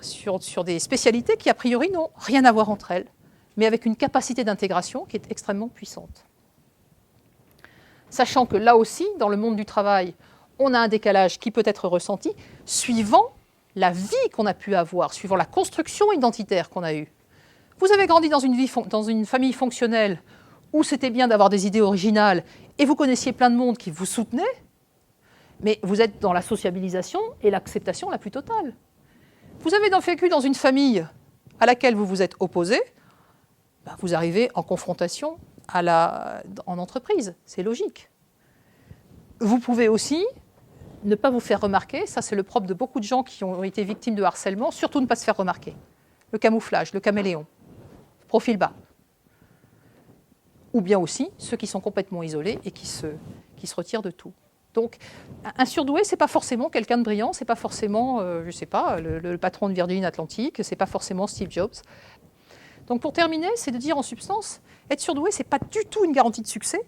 sur des spécialités qui, a priori, n'ont rien à voir entre elles, mais avec une capacité d'intégration qui est extrêmement puissante. Sachant que là aussi, dans le monde du travail, on a un décalage qui peut être ressenti suivant la vie qu'on a pu avoir, suivant la construction identitaire qu'on a eue. Vous avez grandi dans une famille fonctionnelle où c'était bien d'avoir des idées originales et vous connaissiez plein de monde qui vous soutenait, mais vous êtes dans la sociabilisation et l'acceptation la plus totale. Vous avez vécu dans une famille à laquelle vous vous êtes opposé, vous arrivez en confrontation en entreprise, c'est logique. Vous pouvez aussi ne pas vous faire remarquer, ça c'est le propre de beaucoup de gens qui ont été victimes de harcèlement, surtout ne pas se faire remarquer. Le camouflage, le caméléon, profil bas. Ou bien aussi ceux qui sont complètement isolés et qui se retirent de tout. Donc, un surdoué, ce n'est pas forcément quelqu'un de brillant, ce n'est pas forcément, je ne sais pas, le patron de Virgin Atlantic, ce n'est pas forcément Steve Jobs. Donc, pour terminer, c'est de dire en substance, être surdoué, ce n'est pas du tout une garantie de succès.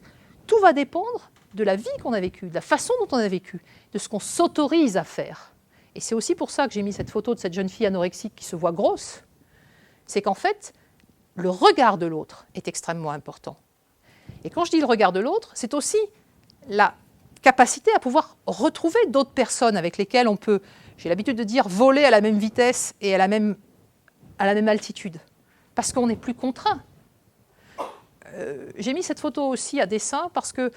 Tout va dépendre de la vie qu'on a vécue, de la façon dont on a vécu, de ce qu'on s'autorise à faire. Et c'est aussi pour ça que j'ai mis cette photo de cette jeune fille anorexique qui se voit grosse. C'est qu'en fait, le regard de l'autre est extrêmement important. Et quand je dis le regard de l'autre, c'est aussi la capacité à pouvoir retrouver d'autres personnes avec lesquelles on peut, j'ai l'habitude de dire, voler à la même vitesse et à la même altitude. Parce qu'on n'est plus contraint. J'ai mis cette photo aussi à dessein parce que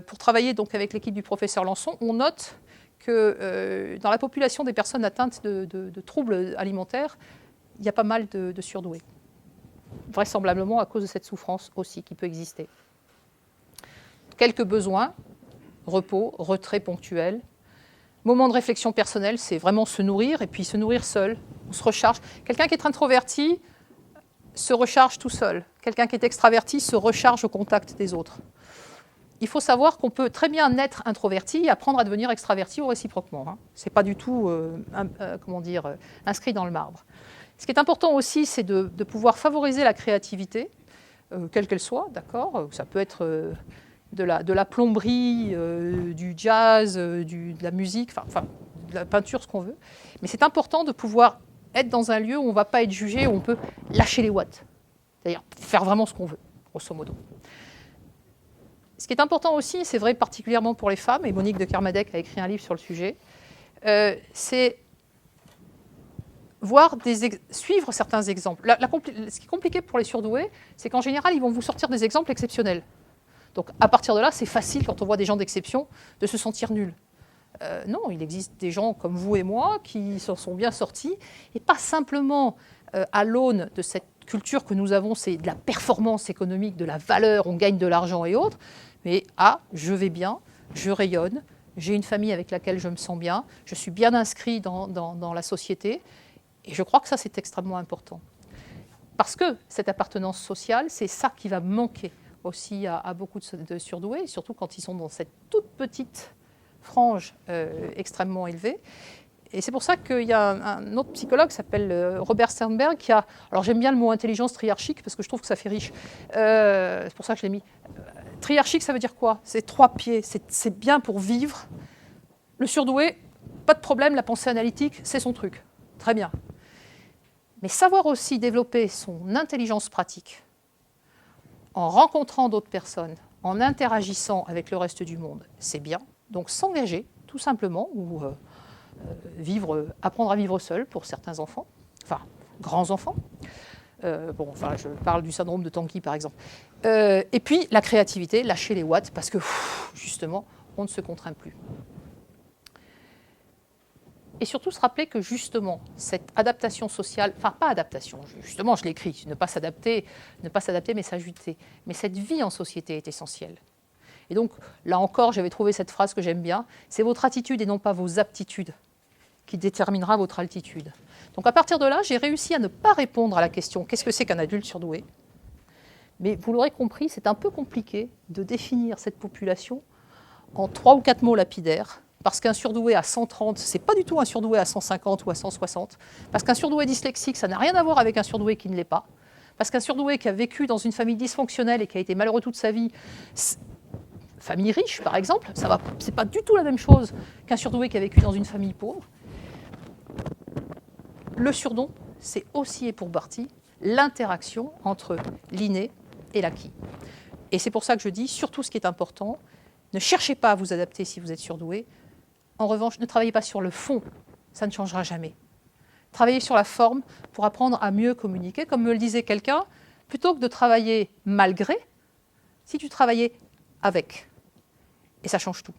pour travailler donc avec l'équipe du professeur Lançon, on note que dans la population des personnes atteintes de troubles alimentaires, il y a pas mal de surdoués. Vraisemblablement à cause de cette souffrance aussi qui peut exister. Quelques besoins, repos, retrait ponctuel. Moment de réflexion personnelle, c'est vraiment se nourrir et puis se nourrir seul. On se recharge. Quelqu'un qui est introverti se recharge tout seul. Quelqu'un qui est extraverti se recharge au contact des autres. Il faut savoir qu'on peut très bien naître introverti et apprendre à devenir extraverti ou réciproquement. Ce n'est pas du tout inscrit dans le marbre. Ce qui est important aussi, c'est de pouvoir favoriser la créativité, quelle qu'elle soit, d'accord ? Ça peut être de la plomberie, du jazz, de la musique, enfin, de la peinture, ce qu'on veut. Mais c'est important de pouvoir être dans un lieu où on ne va pas être jugé, où on peut lâcher les watts. C'est-à-dire faire vraiment ce qu'on veut, grosso modo. Ce qui est important aussi, c'est vrai particulièrement pour les femmes, et Monique de Kermadec a écrit un livre sur le sujet, c'est suivre certains exemples. Ce qui est compliqué pour les surdoués, c'est qu'en général, ils vont vous sortir des exemples exceptionnels. Donc à partir de là, c'est facile, quand on voit des gens d'exception, de se sentir nul. Non, il existe des gens comme vous et moi qui s'en sont bien sortis, et pas simplement à l'aune de cette culture que nous avons, c'est de la performance économique, de la valeur, on gagne de l'argent et autres, mais je vais bien, je rayonne, j'ai une famille avec laquelle je me sens bien, je suis bien inscrit dans la société, et je crois que ça, c'est extrêmement important. Parce que cette appartenance sociale, c'est ça qui va manquer aussi à beaucoup de surdoués, surtout quand ils sont dans cette toute petite frange extrêmement élevée. Et c'est pour ça qu'il y a un autre psychologue qui s'appelle Robert Sternberg qui a... Alors j'aime bien le mot intelligence triarchique parce que je trouve que ça fait riche. C'est pour ça que je l'ai mis. Triarchique, ça veut dire quoi ? C'est 3 pieds, c'est bien pour vivre. Le surdoué, pas de problème, la pensée analytique, c'est son truc. Très bien. Mais savoir aussi développer son intelligence pratique en rencontrant d'autres personnes, en interagissant avec le reste du monde, c'est bien. Donc s'engager, tout simplement, ou apprendre à vivre seul pour certains enfants, enfin, grands enfants. Bon, enfin, je parle du syndrome de Tanguy, par exemple. Et puis, la créativité, lâcher les watts, parce que, justement, on ne se contraint plus. Et surtout se rappeler que justement, cette adaptation sociale, enfin pas adaptation, justement je l'écris, ne pas s'adapter mais s'ajuster, mais cette vie en société est essentielle. Et donc là encore, j'avais trouvé cette phrase que j'aime bien, c'est votre attitude et non pas vos aptitudes qui déterminera votre altitude. Donc à partir de là, j'ai réussi à ne pas répondre à la question qu'est-ce que c'est qu'un adulte surdoué ? Mais vous l'aurez compris, c'est un peu compliqué de définir cette population en 3 ou 4 mots lapidaires. Parce qu'un surdoué à 130, ce n'est pas du tout un surdoué à 150 ou à 160. Parce qu'un surdoué dyslexique, ça n'a rien à voir avec un surdoué qui ne l'est pas. Parce qu'un surdoué qui a vécu dans une famille dysfonctionnelle et qui a été malheureux toute sa vie, famille riche par exemple, ce n'est pas du tout la même chose qu'un surdoué qui a vécu dans une famille pauvre. Le surdon, c'est aussi et pour partie l'interaction entre l'inné et l'acquis. Et c'est pour ça que je dis, surtout ce qui est important, ne cherchez pas à vous adapter si vous êtes surdoué. En revanche, ne travaillez pas sur le fond, ça ne changera jamais. Travaillez sur la forme pour apprendre à mieux communiquer. Comme me le disait quelqu'un, plutôt que de travailler malgré, si tu travaillais avec. Et ça change tout.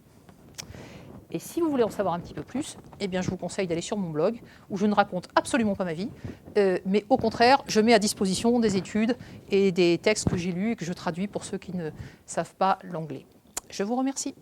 Et si vous voulez en savoir un petit peu plus, eh bien, je vous conseille d'aller sur mon blog, où je ne raconte absolument pas ma vie, mais au contraire, je mets à disposition des études et des textes que j'ai lus et que je traduis pour ceux qui ne savent pas l'anglais. Je vous remercie.